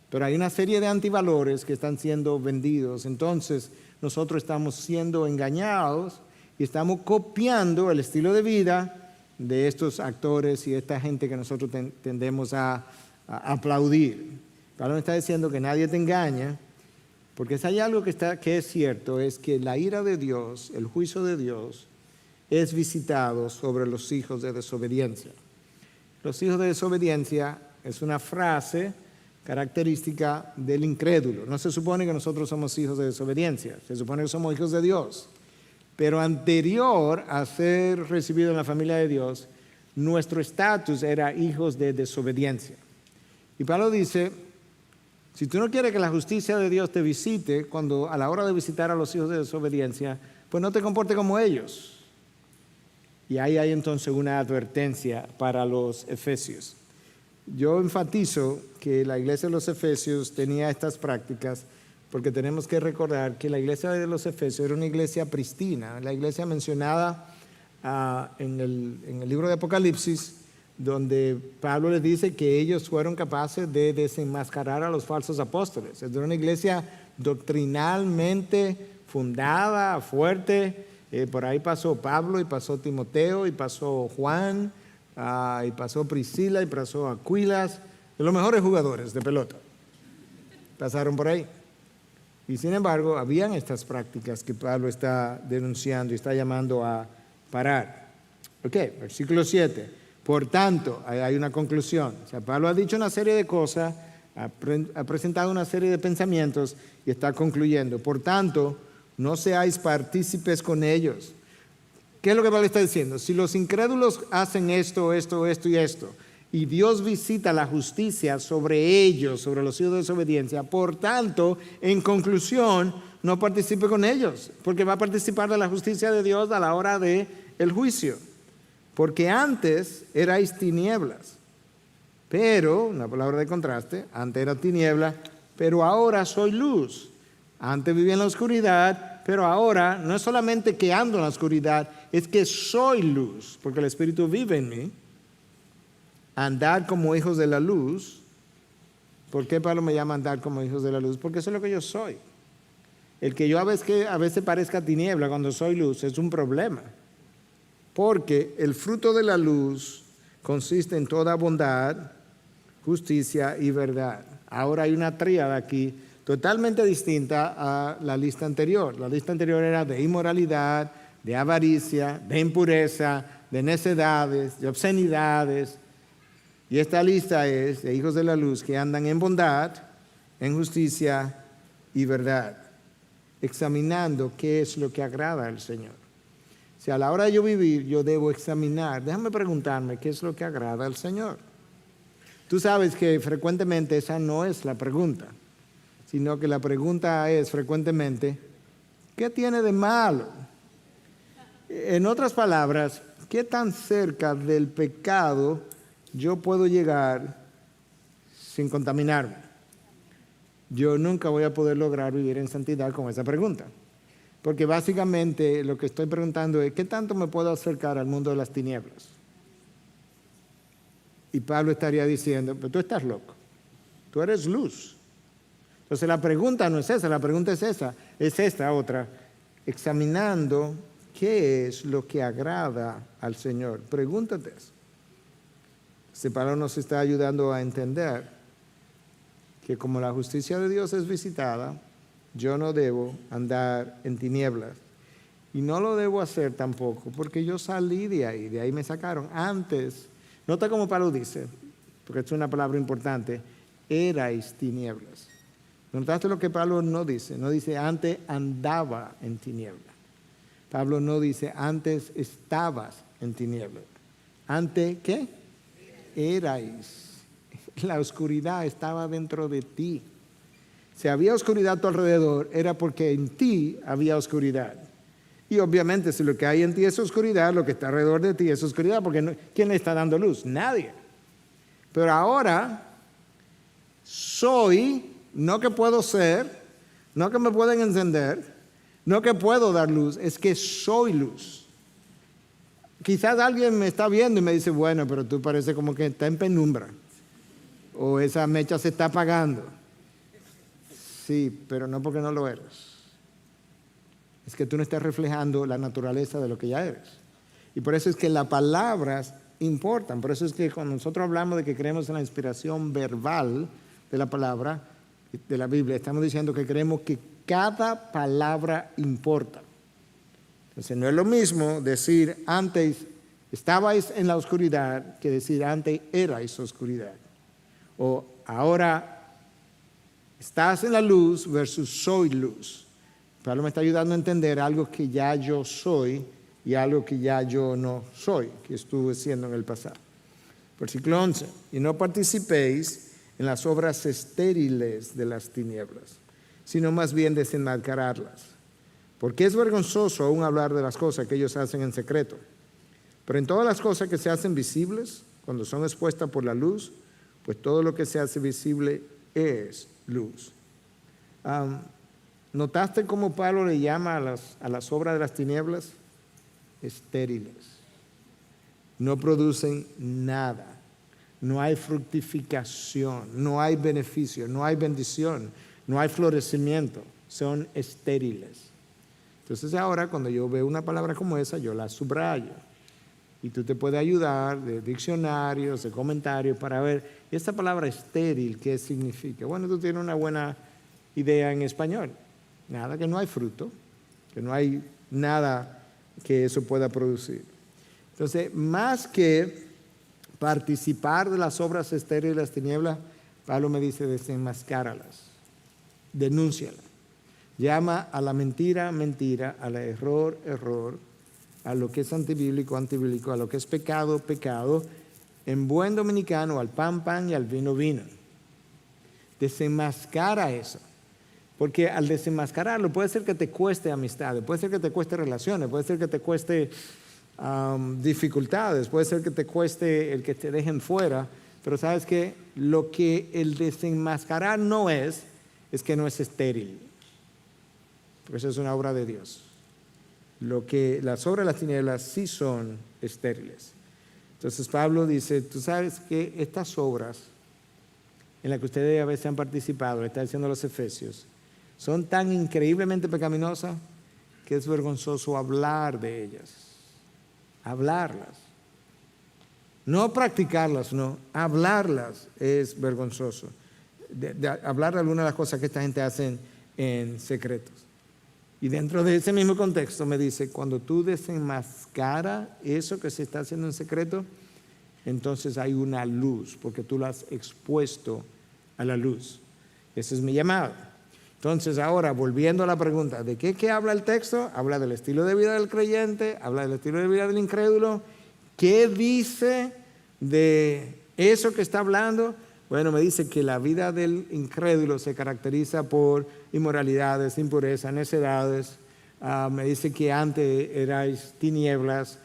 pero hay una serie de antivalores que están siendo vendidos. Entonces nosotros estamos siendo engañados y estamos copiando el estilo de vida de estos actores y esta gente que nosotros tendemos a aplaudir. Pablo está diciendo que nadie te engaña, porque si hay algo que es cierto, es que la ira de Dios, el juicio de Dios, es visitado sobre los hijos de desobediencia. Los hijos de desobediencia es una frase característica del incrédulo. No se supone que nosotros somos hijos de desobediencia, se supone que somos hijos de Dios. Pero anterior a ser recibido en la familia de Dios, nuestro estatus era hijos de desobediencia. Y Pablo dice, si tú no quieres que la justicia de Dios te visite, cuando a la hora de visitar a los hijos de desobediencia, pues no te comportes como ellos. Y ahí hay entonces una advertencia para los efesios. Yo enfatizo que la iglesia de los efesios tenía estas prácticas porque tenemos que recordar que la iglesia de los efesios era una iglesia pristina, la iglesia mencionada en el libro de Apocalipsis, donde Pablo les dice que ellos fueron capaces de desenmascarar a los falsos apóstoles. Era una iglesia doctrinalmente fundada, fuerte. Por ahí pasó Pablo y pasó Timoteo y pasó Juan y pasó Priscila y pasó Aquilas, de los mejores jugadores de pelota. Pasaron por ahí. Y sin embargo, habían estas prácticas que Pablo está denunciando y está llamando a parar. Ok, versículo 7. Por tanto, hay una conclusión. O sea, Pablo ha dicho una serie de cosas, ha presentado una serie de pensamientos y está concluyendo. Por tanto, no seáis partícipes con ellos. ¿Qué es lo que Pablo está diciendo? Si los incrédulos hacen esto y esto, y Dios visita la justicia sobre ellos, sobre los hijos de desobediencia, por tanto, en conclusión, no participe con ellos, porque va a participar de la justicia de Dios a la hora del juicio. Porque antes erais tinieblas, pero, una palabra de contraste, antes era tiniebla, pero ahora soy luz. Antes vivía en la oscuridad, pero ahora no es solamente que ando en la oscuridad, es que soy luz, porque el Espíritu vive en mí. Andar como hijos de la luz. ¿Por qué Pablo me llama andar como hijos de la luz? Porque eso es lo que yo soy. El que yo a veces parezca tiniebla cuando soy luz es un problema. Porque el fruto de la luz consiste en toda bondad, justicia y verdad. Ahora hay una tríada aquí totalmente distinta a la lista anterior. La lista anterior era de inmoralidad, de avaricia, de impureza, de necedades, de obscenidades. Y esta lista es de hijos de la luz que andan en bondad, en justicia y verdad, examinando qué es lo que agrada al Señor. Si a la hora de yo vivir, yo debo examinar, déjame preguntarme qué es lo que agrada al Señor. Tú sabes que frecuentemente esa no es la pregunta, sino que la pregunta es frecuentemente, ¿qué tiene de malo? En otras palabras, ¿qué tan cerca del pecado yo puedo llegar sin contaminarme? Yo nunca voy a poder lograr vivir en santidad con esa pregunta. Porque básicamente lo que estoy preguntando es, ¿qué tanto me puedo acercar al mundo de las tinieblas? Y Pablo estaría diciendo, pero tú estás loco, tú eres luz. Entonces la pregunta no es esa, la pregunta es esta otra, examinando qué es lo que agrada al Señor. Pregúntate eso. Pablo nos está ayudando a entender que como la justicia de Dios es visitada, yo no debo andar en tinieblas. Y no lo debo hacer tampoco, porque yo salí de ahí me sacaron. Antes, nota cómo Pablo dice, porque es una palabra importante, erais tinieblas. ¿Notaste lo que Pablo no dice? No dice antes andaba en tinieblas. Pablo no dice antes estabas en tinieblas. Antes, ¿qué? Erais. La oscuridad estaba dentro de ti. Si había oscuridad a tu alrededor, era porque en ti había oscuridad. Y obviamente si lo que hay en ti es oscuridad, lo que está alrededor de ti es oscuridad, porque no, ¿quién le está dando luz? Nadie. Pero ahora soy, no que puedo ser, no que me pueden encender, no que puedo dar luz, es que soy luz. Quizás alguien me está viendo y me dice, bueno, pero tú parece como que está en penumbra, o esa mecha se está apagando. Sí, pero no porque no lo eres. Es que tú no estás reflejando la naturaleza de lo que ya eres. Y por eso es que las palabras importan. Por eso es que cuando nosotros hablamos de que creemos en la inspiración verbal de la palabra, de la Biblia, estamos diciendo que creemos que cada palabra importa. Entonces no es lo mismo decir antes estabais en la oscuridad que decir antes erais oscuridad. O ahora estás en la luz versus soy luz. Pablo me está ayudando a entender algo que ya yo soy y algo que ya yo no soy, que estuve siendo en el pasado. Versículo 11. Y no participéis en las obras estériles de las tinieblas, sino más bien desenmascararlas. Porque es vergonzoso aún hablar de las cosas que ellos hacen en secreto. Pero en todas las cosas que se hacen visibles, cuando son expuestas por la luz, pues todo lo que se hace visible es luz. ¿Notaste cómo Pablo le llama a las obras de las tinieblas? Estériles. No producen nada. No hay fructificación, no hay beneficio, no hay bendición, no hay florecimiento. Son estériles. Entonces ahora cuando yo veo una palabra como esa, yo la subrayo. Y tú te puedes ayudar de diccionarios, de comentarios para ver esta palabra estéril, ¿qué significa? Bueno, tú tienes una buena idea en español. Nada, que no hay fruto, que no hay nada que eso pueda producir. Entonces, más que participar de las obras estériles de las tinieblas, Pablo me dice desenmascáralas, denúncialas. Llama a la mentira, mentira, al error, error, a lo que es antibíblico, antibíblico, a lo que es pecado, pecado, en buen dominicano, al pan, pan y al vino, vino. Desenmascara eso. Porque al desenmascararlo puede ser que te cueste amistades, puede ser que te cueste relaciones, puede ser que te cueste dificultades, puede ser que te cueste el que te dejen fuera, pero sabes que lo que el desenmascarar no es que no es estéril, porque eso es una obra de Dios. Lo que las obras de las tinieblas sí son estériles. Entonces Pablo dice, tú sabes que estas obras en las que ustedes a veces han participado, le está diciendo a los efesios, son tan increíblemente pecaminosas que es vergonzoso hablar de ellas. Hablarlas. No practicarlas, no. Hablarlas es vergonzoso. De hablar de algunas de las cosas que esta gente hace en secretos. Y dentro de ese mismo contexto me dice, cuando tú desenmascaras eso que se está haciendo en secreto, entonces hay una luz, porque tú lo has expuesto a la luz. Ese es mi llamado. Entonces ahora, volviendo a la pregunta, ¿de qué habla el texto? Habla del estilo de vida del creyente, habla del estilo de vida del incrédulo. ¿Qué dice de eso que está hablando? Bueno, me dice que la vida del incrédulo se caracteriza por inmoralidades, impurezas, necedades. Me dice que antes erais tinieblas.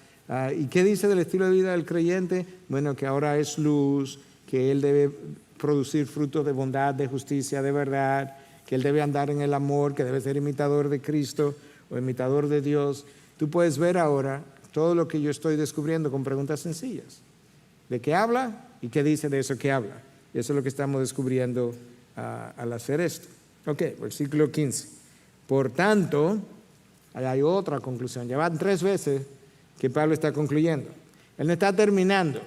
¿Y qué dice del estilo de vida del creyente? Bueno, que ahora es luz, que él debe producir frutos de bondad, de justicia, de verdad, que él debe andar en el amor, que debe ser imitador de Cristo o imitador de Dios. Tú puedes ver ahora todo lo que yo estoy descubriendo con preguntas sencillas. ¿De qué habla y qué dice de eso que habla? Eso es lo que estamos descubriendo al hacer esto. Ok, versículo 15. Por tanto, hay otra conclusión. Ya van 3 veces que Pablo está concluyendo. Él no está terminando.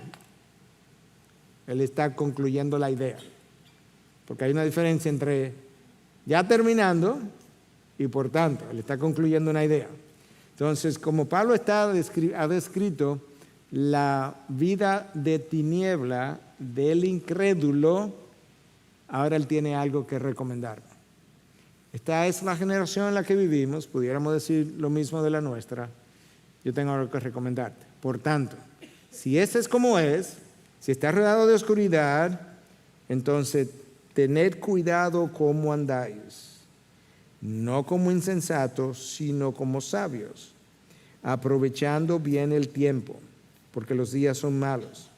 Él está concluyendo la idea. porque hay una diferencia entre ya terminando y por tanto. Él está concluyendo una idea. Entonces, como Pablo ha descrito la vida de tiniebla del incrédulo, ahora él tiene algo que recomendar. Esta es la generación en la que vivimos, pudiéramos decir lo mismo de la nuestra. Yo tengo algo que recomendarte. Por tanto, si ese es como es, si está rodeado de oscuridad, entonces tened cuidado cómo andáis, no como insensatos, sino como sabios, aprovechando bien el tiempo, porque los días son malos.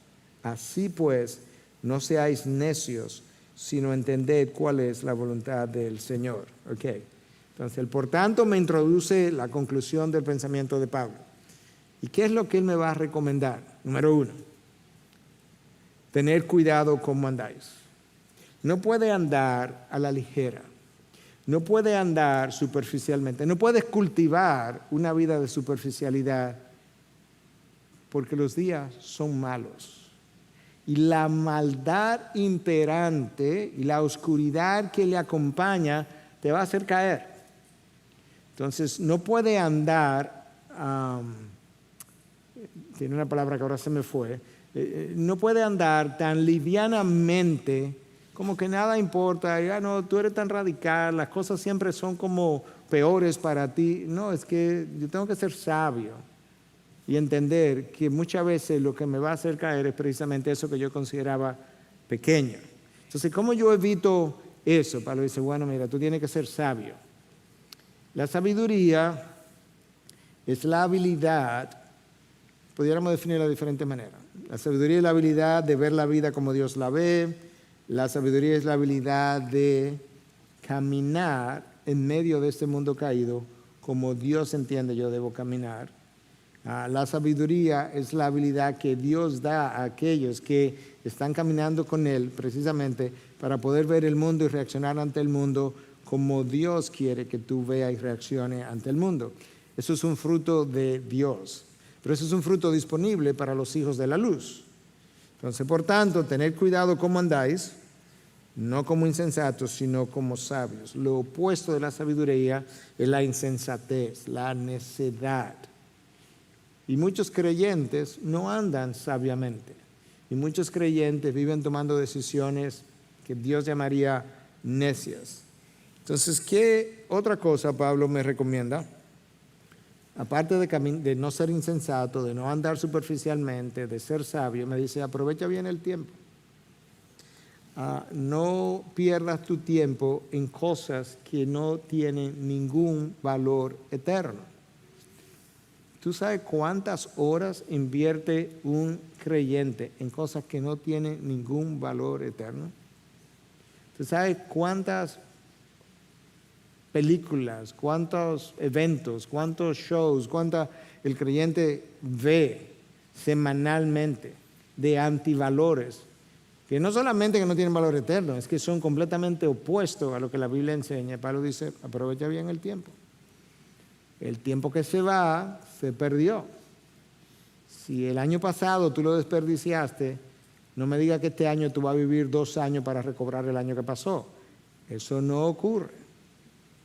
Así pues, no seáis necios, sino entended cuál es la voluntad del Señor. Okay. Entonces, el por tanto me introduce la conclusión del pensamiento de Pablo. ¿Y qué es lo que él me va a recomendar? Número 1, tener cuidado cómo andáis. No puede andar a la ligera, no puede andar superficialmente, no puedes cultivar una vida de superficialidad porque los días son malos. Y la maldad imperante y la oscuridad que le acompaña te va a hacer caer. Entonces, no puede andar, tiene una palabra que ahora se me fue, no puede andar tan livianamente como que nada importa, ya no, tú eres tan radical, las cosas siempre son como peores para ti. No, es que yo tengo que ser sabio y entender que muchas veces lo que me va a hacer caer es precisamente eso que yo consideraba pequeño. Entonces, ¿cómo yo evito eso? Pablo dice, bueno, mira, tú tienes que ser sabio. La sabiduría es la habilidad, pudiéramos definirla de diferente manera. La sabiduría es la habilidad de ver la vida como Dios la ve. La sabiduría es la habilidad de caminar en medio de este mundo caído como Dios entiende yo debo caminar. La sabiduría es la habilidad que Dios da a aquellos que están caminando con Él precisamente para poder ver el mundo y reaccionar ante el mundo como Dios quiere que tú veas y reacciones ante el mundo. Eso es un fruto de Dios, pero eso es un fruto disponible para los hijos de la luz. Entonces, por tanto, tened cuidado cómo andáis, no como insensatos, sino como sabios. Lo opuesto de la sabiduría es la insensatez, la necedad. Y muchos creyentes no andan sabiamente. Y muchos creyentes viven tomando decisiones que Dios llamaría necias. Entonces, ¿qué otra cosa Pablo me recomienda? Aparte de no ser insensato, de no andar superficialmente, de ser sabio, me dice, aprovecha bien el tiempo. No pierdas tu tiempo en cosas que no tienen ningún valor eterno. ¿Tú sabes cuántas horas invierte un creyente en cosas que no tienen ningún valor eterno? ¿Tú sabes cuántas películas, cuántos eventos, cuántos shows, cuánta el creyente ve semanalmente de antivalores, que no solamente que no tienen valor eterno, es que son completamente opuestos a lo que la Biblia enseña? Pablo dice, aprovecha bien el tiempo. El tiempo que se va, se perdió. Si el año pasado tú lo desperdiciaste, no me digas que este año tú vas a vivir 2 años para recobrar el año que pasó. Eso no ocurre.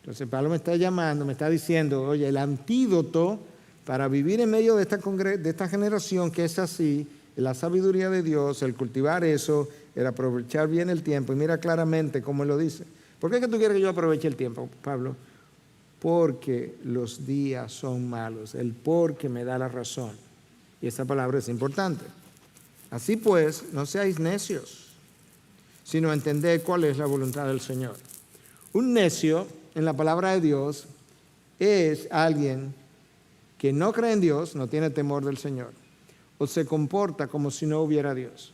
Entonces Pablo me está llamando, me está diciendo, oye, el antídoto para vivir en medio de esta generación que es así, la sabiduría de Dios, el cultivar eso, el aprovechar bien el tiempo. Y mira claramente cómo él lo dice. ¿Por qué es que tú quieres que yo aproveche el tiempo, Pablo? Porque los días son malos. El porque me da la razón. Y esa palabra es importante. Así pues, no seáis necios, sino entended cuál es la voluntad del Señor. Un necio, en la palabra de Dios, es alguien que no cree en Dios, no tiene temor del Señor, o se comporta como si no hubiera Dios.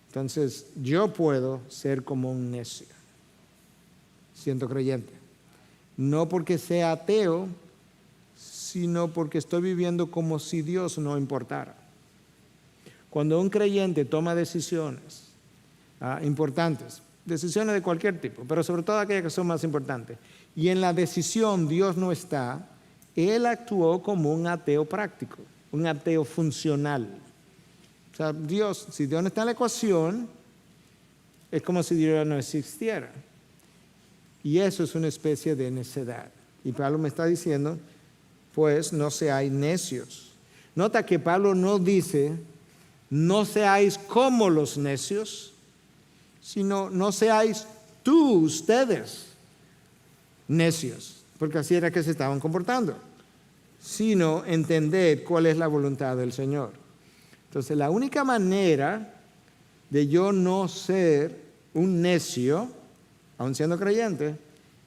Entonces, yo puedo ser como un necio, siendo creyente. No porque sea ateo, sino porque estoy viviendo como si Dios no importara. Cuando un creyente toma decisiones importantes, decisiones de cualquier tipo, pero sobre todo aquellas que son más importantes, y en la decisión Dios no está, él actuó como un ateo práctico, un ateo funcional. O sea, si Dios no está en la ecuación, es como si Dios no existiera. Y eso es una especie de necedad. Y Pablo me está diciendo, pues no seáis necios. Nota que Pablo no dice, no seáis como los necios, sino no seáis ustedes necios, porque así era que se estaban comportando, sino entender cuál es la voluntad del Señor. Entonces, la única manera de yo no ser un necio, aun siendo creyente,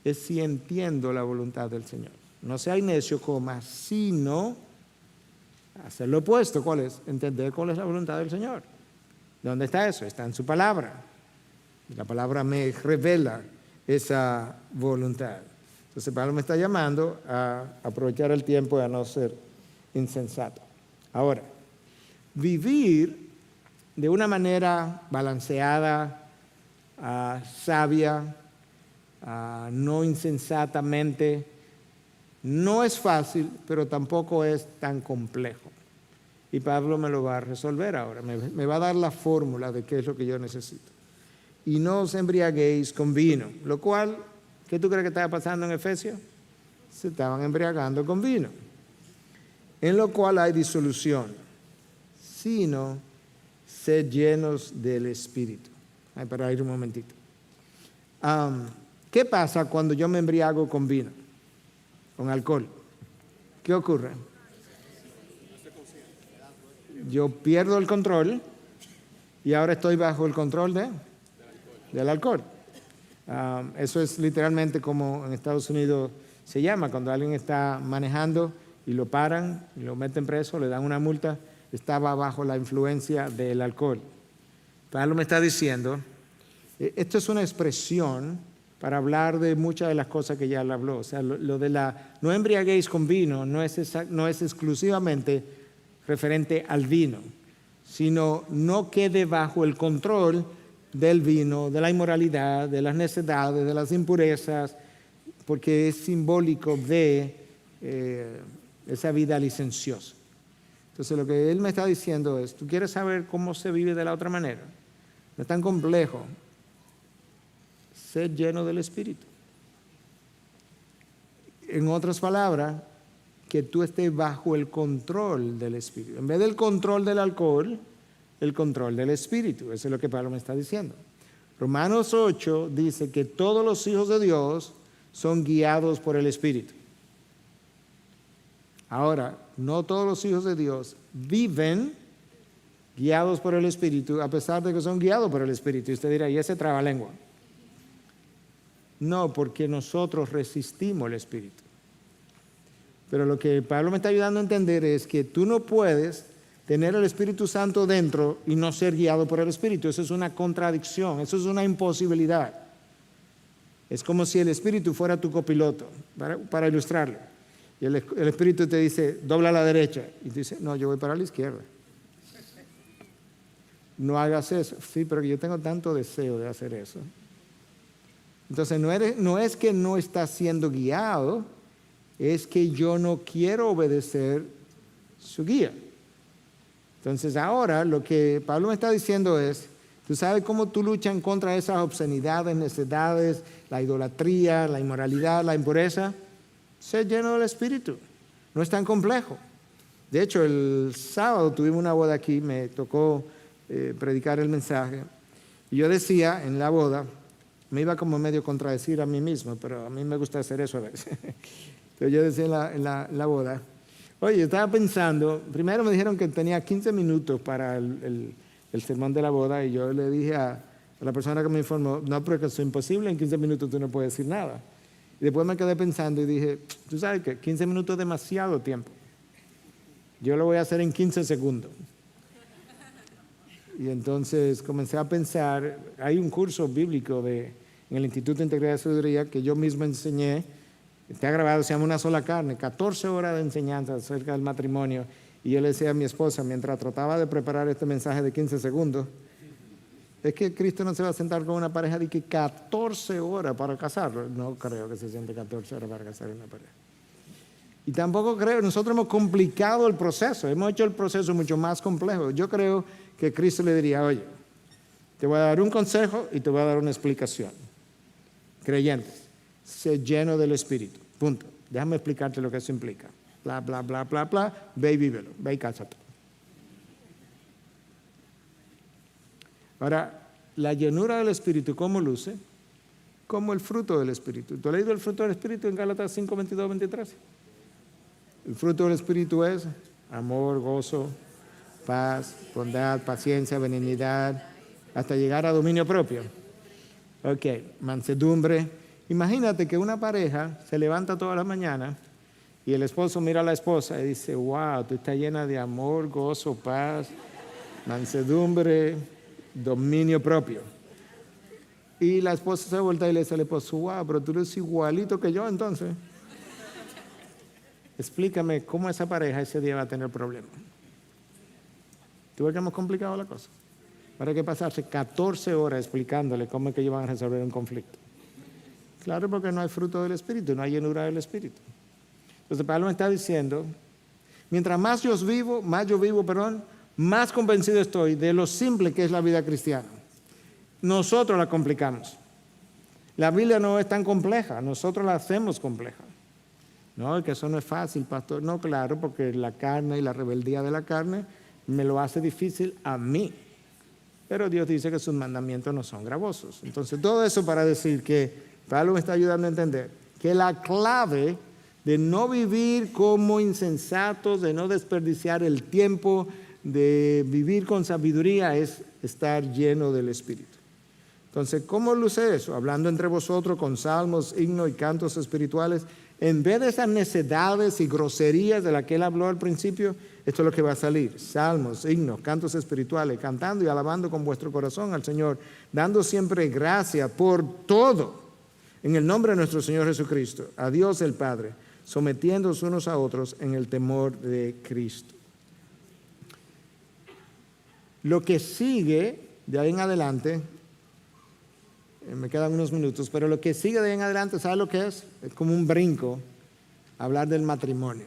es si entiendo la voluntad del Señor. No seáis necio, sino hacer lo opuesto. ¿Cuál es? Entender cuál es la voluntad del Señor. ¿Dónde está eso? Está en su palabra. La palabra me revela esa voluntad. Entonces Pablo me está llamando a aprovechar el tiempo y a no ser insensato. Ahora, vivir de una manera balanceada, sabia, no insensatamente, no es fácil, pero tampoco es tan complejo. Y Pablo me lo va a resolver ahora, me va a dar la fórmula de qué es lo que yo necesito. Y no os embriaguéis con vino, lo cual, ¿qué tú crees que estaba pasando en Efesios? Se estaban embriagando con vino, en lo cual hay disolución, sino sed llenos del Espíritu. Ay, para ir un momentito. ¿Qué pasa cuando yo me embriago con vino, con alcohol? ¿Qué ocurre? Yo pierdo el control y ahora estoy bajo el control del alcohol. Eso es literalmente como en Estados Unidos se llama, cuando alguien está manejando y lo paran, y lo meten preso, le dan una multa, estaba bajo la influencia del alcohol. Pablo me está diciendo, esto es una expresión para hablar de muchas de las cosas que ya él habló. O sea, lo de no embriaguéis con vino no es exclusivamente referente al vino, sino no quede bajo el control del vino, de la inmoralidad, de las necedades, de las impurezas, porque es simbólico de esa vida licenciosa. Entonces lo que él me está diciendo es, ¿tú quieres saber cómo se vive de la otra manera? No es tan complejo. Sed lleno del Espíritu. En otras palabras, que tú estés bajo el control del Espíritu. En vez del control del alcohol, el control del Espíritu. Eso es lo que Pablo me está diciendo. Romanos 8 dice que todos los hijos de Dios son guiados por el Espíritu. Ahora, no todos los hijos de Dios viven guiados por el Espíritu, a pesar de que son guiados por el Espíritu. Y usted dirá, ¿y ese trabalengua? No, porque nosotros resistimos el Espíritu. Pero lo que Pablo me está ayudando a entender es que tú no puedes tener el Espíritu Santo dentro y no ser guiado por el Espíritu. Eso es una contradicción, eso es una imposibilidad. Es como si el Espíritu fuera tu copiloto, para ilustrarlo. Y el Espíritu te dice, dobla a la derecha. Y tú dices, no, yo voy para la izquierda. No hagas eso. Sí, pero yo tengo tanto deseo de hacer eso. Entonces no es que no estás siendo guiado, es que yo no quiero obedecer su guía. Entonces ahora lo que Pablo me está diciendo es, ¿tú sabes cómo tú luchas en contra de esas obscenidades, necedades, la idolatría, la inmoralidad, la impureza? Sé lleno del Espíritu. No es tan complejo. De hecho, el sábado tuvimos una boda aquí, me tocó predicar el mensaje. Y yo decía en la boda, me iba como medio contradecir a mí mismo, pero a mí me gusta hacer eso a veces. Entonces yo decía en la boda, oye, estaba pensando, primero me dijeron que tenía 15 minutos para el sermón de la boda, y yo le dije a la persona que me informó, no, pero que eso es imposible, en 15 minutos tú no puedes decir nada. Y después me quedé pensando y dije, tú sabes que 15 minutos es demasiado tiempo. Yo lo voy a hacer en 15 segundos. Y entonces comencé a pensar, hay un curso bíblico en el Instituto de Integridad y Sabiduría que yo mismo enseñé, está grabado, se llama Una sola carne, 14 horas de enseñanza acerca del matrimonio. Y yo le decía a mi esposa, mientras trataba de preparar este mensaje de 15 segundos, es que Cristo no se va a sentar con una pareja de que 14 horas para casarlo. No creo que se siente 14 horas para casar una pareja. Y tampoco creo, nosotros hemos complicado el proceso, hemos hecho el proceso mucho más complejo. Yo creo que Cristo le diría, oye, Te voy a dar un consejo y te voy a dar una explicación. Creyentes, sé lleno del Espíritu. Punto. Déjame explicarte lo que eso implica. Bla, bla, bla, bla, bla. Ve y vívelo. Ve y cásate. Ahora, la llenura del Espíritu, ¿cómo luce? Como el fruto del Espíritu. ¿Tú has leído el fruto del Espíritu en Gálatas 5, 22, 23? El fruto del Espíritu es amor, gozo, paz, bondad, paciencia, benignidad, hasta llegar a dominio propio. Ok, mansedumbre. Imagínate que una pareja se levanta todas las mañanas y el esposo mira a la esposa y dice, wow, tú estás llena de amor, gozo, paz, mansedumbre, dominio propio. Y la esposa se vuelve y le dice al esposo, wow, pero tú eres igualito que yo entonces. Explícame cómo esa pareja ese día va a tener problemas. ¿Tú ves que hemos complicado la cosa? Ahora hay que pasarse 14 horas explicándole cómo es que ellos van a resolver un conflicto. Claro, porque no hay fruto del Espíritu, no hay llenura del Espíritu. Entonces Pablo me está diciendo, mientras más yo vivo, más convencido estoy de lo simple que es la vida cristiana. Nosotros la complicamos. La Biblia no es tan compleja, nosotros la hacemos compleja. No, que eso no es fácil, pastor. No, claro, porque la carne y la rebeldía de la carne me lo hace difícil a mí. Pero Dios dice que sus mandamientos no son gravosos. Entonces, todo eso para decir que Pablo me está ayudando a entender que la clave de no vivir como insensatos, de no desperdiciar el tiempo, de vivir con sabiduría es estar lleno del Espíritu. Entonces, ¿cómo luce eso? Hablando entre vosotros con salmos, himnos y cantos espirituales. En vez de esas necedades y groserías de las que él habló al principio, esto es lo que va a salir. Salmos, himnos, cantos espirituales, cantando y alabando con vuestro corazón al Señor, dando siempre gracia por todo, en el nombre de nuestro Señor Jesucristo, a Dios el Padre, sometiéndoos unos a otros en el temor de Cristo. Lo que sigue de ahí en adelante, me quedan unos minutos, pero lo que sigue de ahí en adelante, ¿sabe lo que es? Es como un brinco, hablar del matrimonio.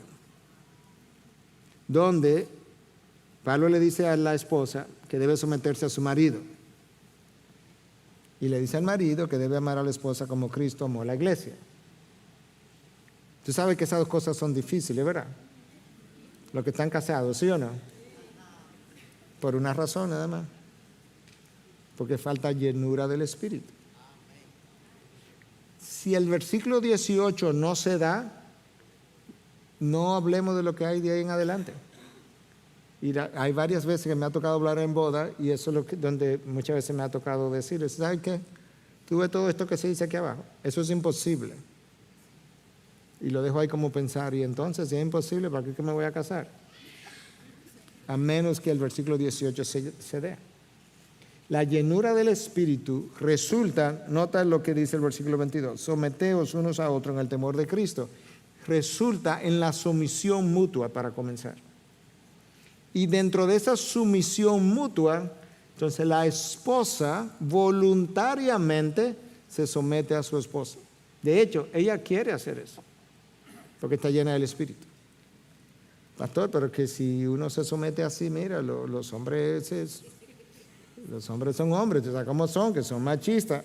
Donde Pablo le dice a la esposa que debe someterse a su marido. Y le dice al marido que debe amar a la esposa como Cristo amó a la iglesia. Tú sabes que esas dos cosas son difíciles, ¿verdad? Los que están casados, ¿sí o no? Por una razón nada más. Porque falta llenura del Espíritu. Si el versículo 18 no se da, no hablemos de lo que hay de ahí en adelante. Y hay varias veces que me ha tocado hablar en boda y eso es donde muchas veces me ha tocado decir, ¿sabes qué? Tú ves todo esto que se dice aquí abajo. Eso es imposible. Y lo dejo ahí como pensar. Y entonces, si es imposible, ¿para qué me voy a casar? A menos que el versículo 18 se dé. La llenura del Espíritu resulta, nota lo que dice el versículo 22, someteos unos a otros en el temor de Cristo. Resulta en la sumisión mutua para comenzar. Y dentro de esa sumisión mutua, entonces la esposa voluntariamente se somete a su esposo. De hecho, ella quiere hacer eso, porque está llena del Espíritu. Pastor, pero que si uno se somete así, mira, los hombres son hombres, ¿sabes cómo son? Que son machistas.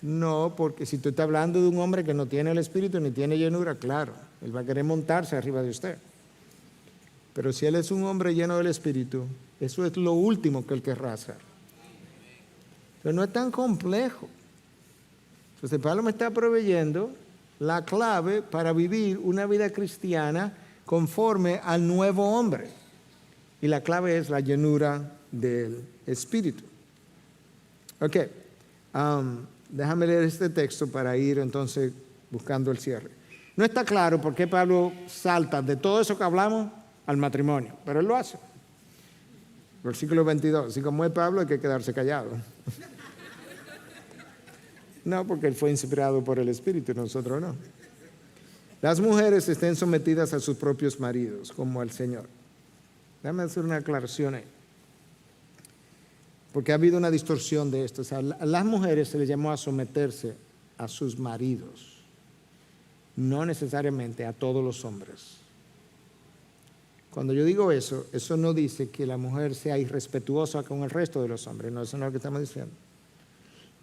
No, porque si tú estás hablando de un hombre que no tiene el Espíritu ni tiene llenura, claro, él va a querer montarse arriba de usted. Pero si él es un hombre lleno del Espíritu, eso es lo último que él querrá hacer. Pero no es tan complejo. Entonces Pablo me está proveyendo la clave para vivir una vida cristiana conforme al nuevo hombre. Y la clave es la llenura del Espíritu. Ok, déjame leer este texto para ir entonces buscando el cierre. No está claro por qué Pablo salta de todo eso que hablamos al matrimonio, pero él lo hace. Versículo 22, así como es Pablo hay que quedarse callado. No, porque él fue inspirado por el Espíritu, nosotros no. Las mujeres estén sometidas a sus propios maridos, como al Señor. Déjame hacer una aclaración ahí. Porque ha habido una distorsión de esto. O sea, a las mujeres se les llamó a someterse a sus maridos, no necesariamente a todos los hombres. Cuando yo digo eso, eso no dice que la mujer sea irrespetuosa con el resto de los hombres, no, eso no es lo que estamos diciendo.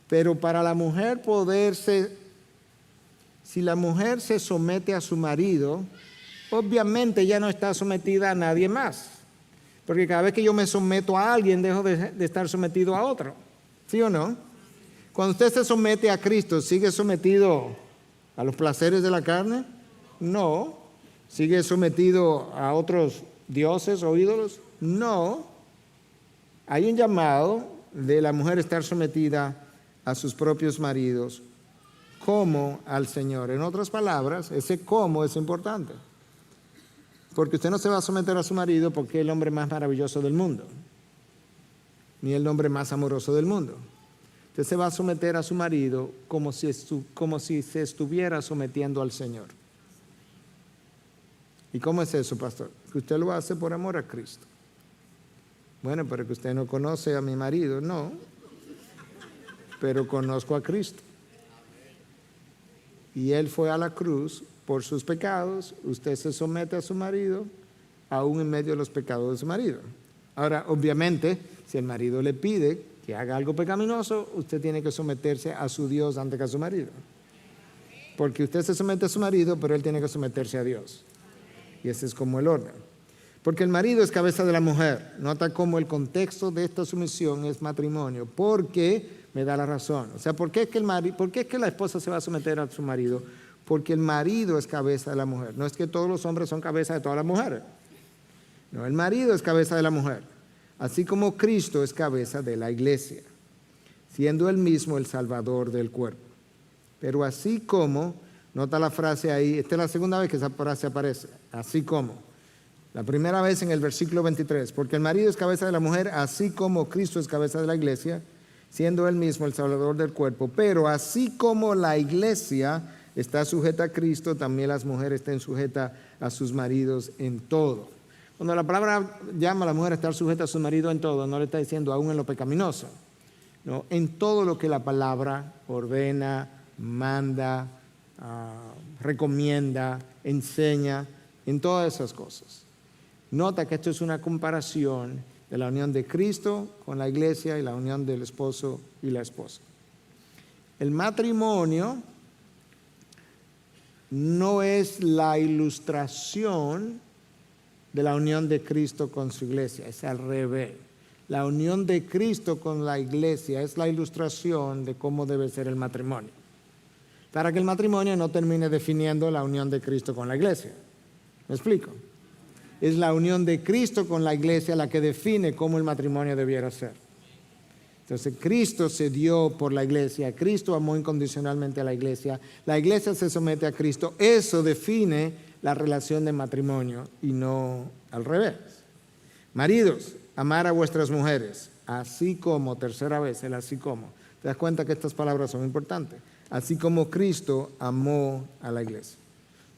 Pero para la mujer si la mujer se somete a su marido, obviamente ya no está sometida a nadie más. Porque cada vez que yo me someto a alguien, dejo de estar sometido a otro. ¿Sí o no? Cuando usted se somete a Cristo, ¿sigue sometido a los placeres de la carne? No. ¿Sigue sometido a otros dioses o ídolos? No. Hay un llamado de la mujer estar sometida a sus propios maridos como al Señor. En otras palabras, ese como es importante. Porque usted no se va a someter a su marido porque es el hombre más maravilloso del mundo, ni el hombre más amoroso del mundo. Usted se va a someter a su marido como si se estuviera sometiendo al Señor. ¿Y cómo es eso, pastor? Que usted lo hace por amor a Cristo. Bueno, pero que usted no conoce a mi marido. No, pero conozco a Cristo. Y Él fue a la cruz por sus pecados. Usted se somete a su marido, aún en medio de los pecados de su marido. Ahora, obviamente, si el marido le pide que haga algo pecaminoso, usted tiene que someterse a su Dios antes que a su marido. Porque usted se somete a su marido, pero él tiene que someterse a Dios. Y ese es como el orden. Porque el marido es cabeza de la mujer. Nota cómo el contexto de esta sumisión es matrimonio. Porque me da la razón. O sea, ¿por qué es que la esposa se va a someter a su marido? Porque el marido es cabeza de la mujer. No es que todos los hombres son cabeza de todas las mujeres. No, el marido es cabeza de la mujer. Así como Cristo es cabeza de la iglesia, siendo él mismo el salvador del cuerpo. Pero así como, nota la frase ahí, esta es la segunda vez que esa frase aparece, así como. La primera vez en el versículo 23, porque el marido es cabeza de la mujer, así como Cristo es cabeza de la iglesia, siendo él mismo el salvador del cuerpo. Pero así como la iglesia está sujeta a Cristo, también las mujeres estén sujetas a sus maridos en todo. Cuando la palabra llama a la mujer a estar sujeta a su marido en todo, no le está diciendo aún en lo pecaminoso, ¿no? En todo lo que la palabra ordena, manda, recomienda, enseña, en todas esas cosas. Nota que esto es una comparación de la unión de Cristo con la iglesia y la unión del esposo y la esposa. El matrimonio no es la ilustración de la unión de Cristo con su iglesia, es al revés. La unión de Cristo con la iglesia es la ilustración de cómo debe ser el matrimonio. Para que el matrimonio no termine definiendo la unión de Cristo con la iglesia. ¿Me explico? Es la unión de Cristo con la iglesia la que define cómo el matrimonio debiera ser. Entonces, Cristo se dio por la iglesia, Cristo amó incondicionalmente a la iglesia se somete a Cristo, eso define la relación de matrimonio y no al revés. Maridos, amar a vuestras mujeres, así como, tercera vez, el así como. ¿Te das cuenta que estas palabras son importantes? Así como Cristo amó a la iglesia.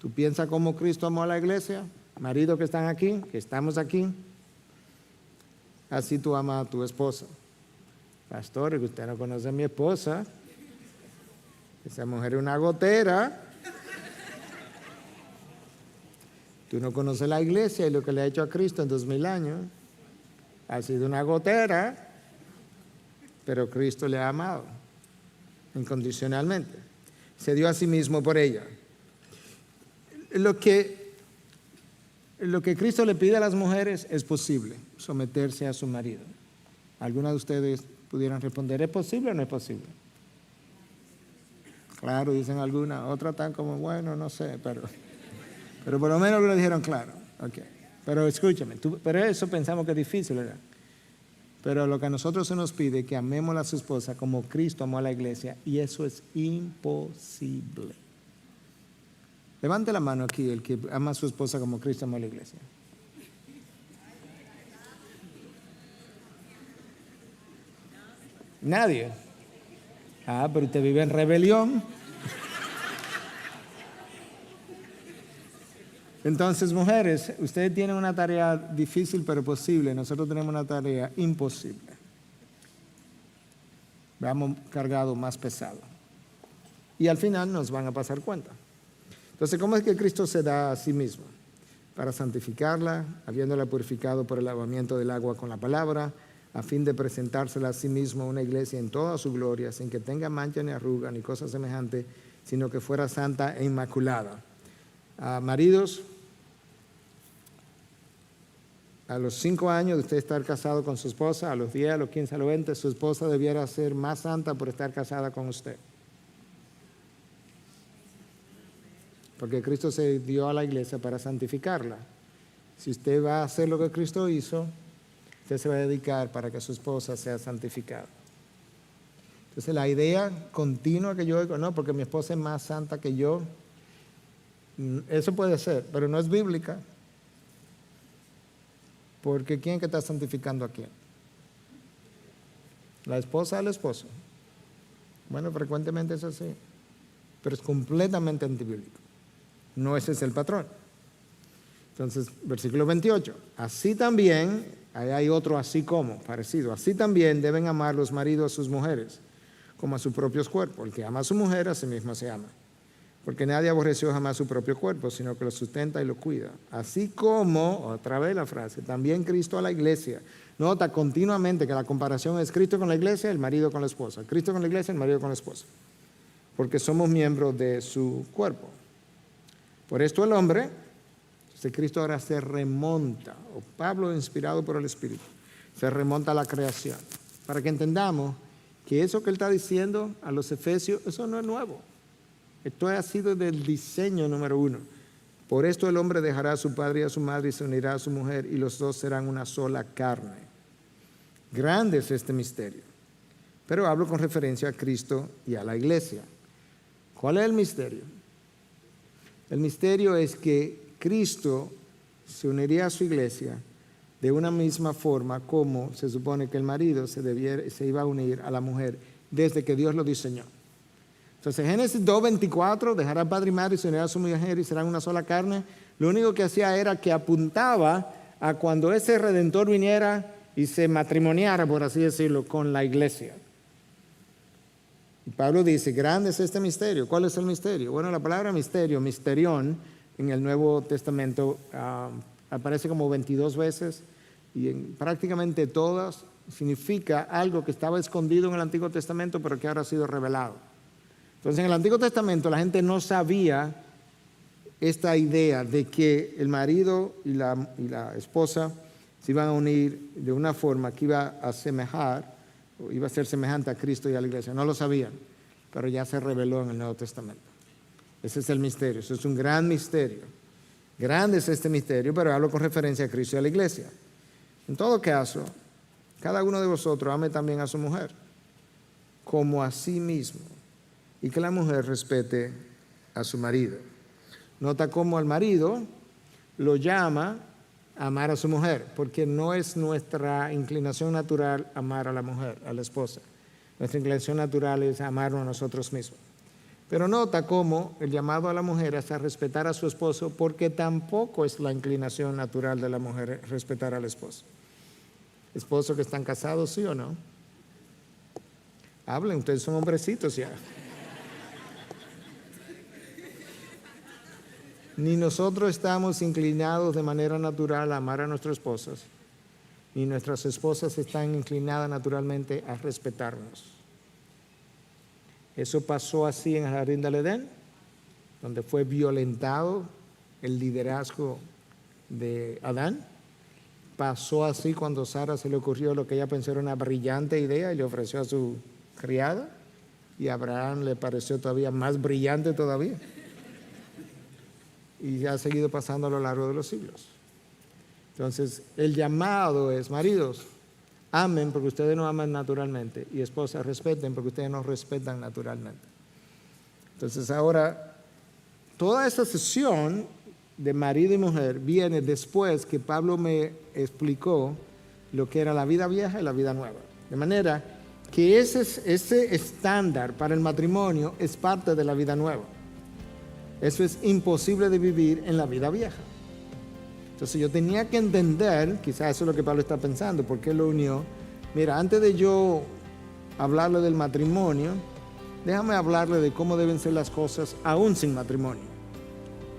¿Tú piensas cómo Cristo amó a la iglesia? Maridos que están aquí, que estamos aquí, así tú amas a tu esposa. Pastor, que usted no conoce a mi esposa, esa mujer es una gotera. Tú no conoces la iglesia y lo que le ha hecho a Cristo en 2000 años. Ha sido una gotera, pero Cristo le ha amado incondicionalmente. Se dio a sí mismo por ella. Lo que Cristo le pide a las mujeres es posible, someterse a su marido. ¿Alguna de ustedes pudieran responder, ¿es posible o no es posible? Claro, dicen algunas, otras están como, bueno, no sé, pero por lo menos lo dijeron claro. Okay. Pero escúchame, pero eso pensamos que es difícil, ¿verdad? Pero lo que a nosotros se nos pide es que amemos a su esposa como Cristo amó a la iglesia, y eso es imposible. Levante la mano aquí el que ama a su esposa como Cristo amó a la iglesia. Nadie. Pero usted vive en rebelión. Entonces, mujeres, ustedes tienen una tarea difícil pero posible. Nosotros tenemos una tarea imposible. Vamos cargado más pesado. Y al final nos van a pasar cuenta. Entonces, ¿cómo es que Cristo se da a sí mismo? para santificarla, habiéndola purificado por el lavamiento del agua con la palabra, a fin de presentársela a sí mismo a una iglesia en toda su gloria, sin que tenga mancha ni arruga ni cosa semejante, sino que fuera santa e inmaculada. Maridos, a los 5 años de usted estar casado con su esposa, a los 10, a los 15, a los 20, su esposa debiera ser más santa por estar casada con usted. Porque Cristo se dio a la iglesia para santificarla. Si usted va a hacer lo que Cristo hizo, usted se va a dedicar para que su esposa sea santificada. Entonces la idea continua que yo oigo, no, porque mi esposa es más santa que yo, eso puede ser, pero no es bíblica. Porque ¿quién que está santificando a quién? ¿La esposa al esposo? Bueno, frecuentemente es así, pero es completamente antibíblico. No ese es el patrón. Entonces, versículo 28. Así también, ahí hay otro así como, parecido. Así también deben amar los maridos a sus mujeres, como a sus propios cuerpos. El que ama a su mujer, a sí mismo se ama. Porque nadie aborreció jamás su propio cuerpo, sino que lo sustenta y lo cuida. Así como, otra vez la frase, también Cristo a la iglesia. Nota continuamente que la comparación es Cristo con la iglesia, el marido con la esposa. Cristo con la iglesia, el marido con la esposa. Porque somos miembros de su cuerpo. Por esto el hombre, Cristo ahora se remonta, o Pablo inspirado por el Espíritu, se remonta a la creación. Para que entendamos que eso que él está diciendo a los efesios, eso no es nuevo. Esto ha sido del diseño número 1. Por esto el hombre dejará a su padre y a su madre y se unirá a su mujer y los dos serán una sola carne. Grande es este misterio. Pero hablo con referencia a Cristo y a la iglesia. ¿Cuál es el misterio? El misterio es que Cristo se uniría a su iglesia de una misma forma como se supone que el marido se iba a unir a la mujer desde que Dios lo diseñó. Entonces, Génesis 2:24, dejará padre y madre y se unirá a su mujer y serán una sola carne. Lo único que hacía era que apuntaba a cuando ese Redentor viniera y se matrimoniara, por así decirlo, con la iglesia. Y Pablo dice, grande es este misterio. ¿Cuál es el misterio? Bueno, la palabra misterio, misterión, en el Nuevo Testamento aparece como 22 veces y en prácticamente todas significa algo que estaba escondido en el Antiguo Testamento pero que ahora ha sido revelado. Entonces en el Antiguo Testamento la gente no sabía esta idea de que el marido y la esposa se iban a unir de una forma que iba a asemejar, o iba a ser semejante a Cristo y a la iglesia. No lo sabían, pero ya se reveló en el Nuevo Testamento. Ese es el misterio, eso es un gran misterio. Grande es este misterio, pero hablo con referencia a Cristo y a la iglesia. En todo caso, cada uno de vosotros ame también a su mujer, como a sí mismo, y que la mujer respete a su marido. Nota cómo el marido lo llama a amar a su mujer, porque no es nuestra inclinación natural amar a la mujer, a la esposa. Nuestra inclinación natural es amarnos a nosotros mismos. Pero nota cómo el llamado a la mujer es a respetar a su esposo, porque tampoco es la inclinación natural de la mujer respetar al esposo. Esposos que están casados, ¿sí o no? Hablen, ustedes son hombrecitos ya. Ni nosotros estamos inclinados de manera natural a amar a nuestras esposas, ni nuestras esposas están inclinadas naturalmente a respetarnos. Eso pasó así en el Jardín del Edén, donde fue violentado el liderazgo de Adán. Pasó así cuando a Sara se le ocurrió lo que ella pensó era una brillante idea y le ofreció a su criada, y a Abraham le pareció todavía más brillante todavía. Y ya ha seguido pasando a lo largo de los siglos. Entonces, el llamado es, maridos, amen porque ustedes no aman naturalmente, y esposas, respeten porque ustedes no respetan naturalmente. Entonces, ahora, toda esa sesión de marido y mujer viene después que Pablo me explicó lo que era la vida vieja y la vida nueva. De manera que ese estándar para el matrimonio es parte de la vida nueva. Eso es imposible de vivir en la vida vieja. Entonces yo tenía que entender, quizás eso es lo que Pablo está pensando, ¿por qué lo unió? Mira, antes de yo hablarle del matrimonio, déjame hablarle de cómo deben ser las cosas aún sin matrimonio.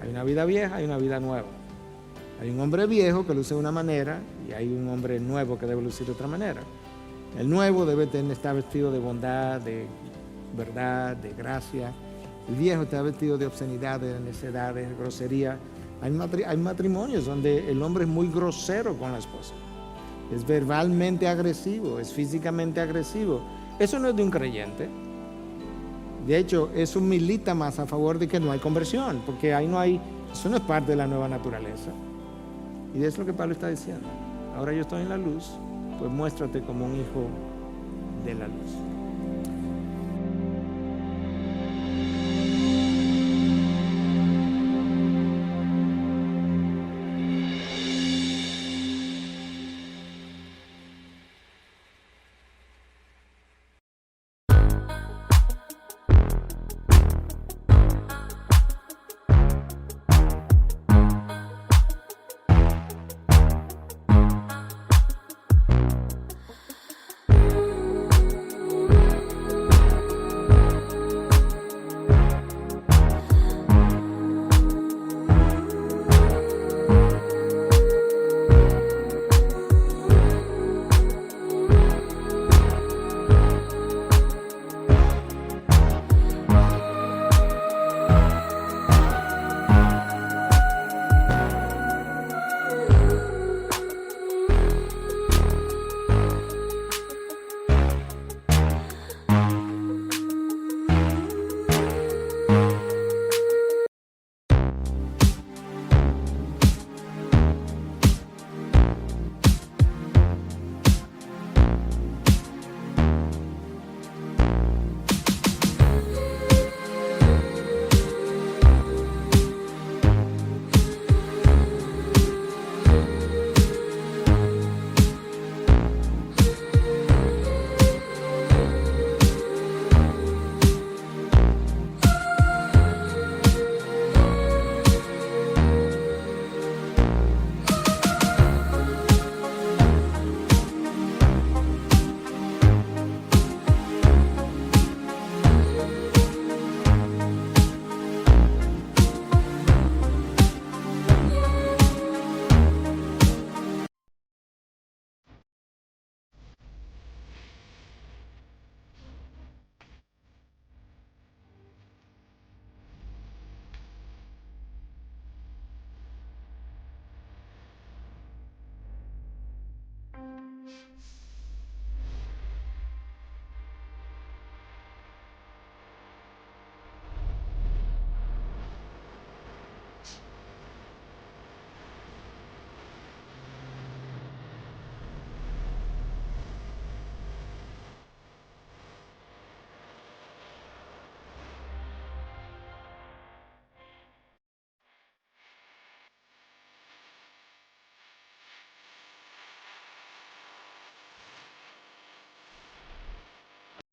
Hay una vida vieja, hay una vida nueva. Hay un hombre viejo que luce de una manera y hay un hombre nuevo que debe lucir de otra manera. El nuevo debe estar vestido de bondad, de verdad, de gracia. El viejo está vestido de obscenidad, de necedad, de grosería. Hay matrimonios donde el hombre es muy grosero con la esposa. Es verbalmente agresivo, es físicamente agresivo. Eso no es de un creyente. De hecho, eso milita más a favor de que no hay conversión, porque ahí no hay, eso no es parte de la nueva naturaleza. Y es lo que Pablo está diciendo. Ahora yo estoy en la luz, pues muéstrate como un hijo de la luz.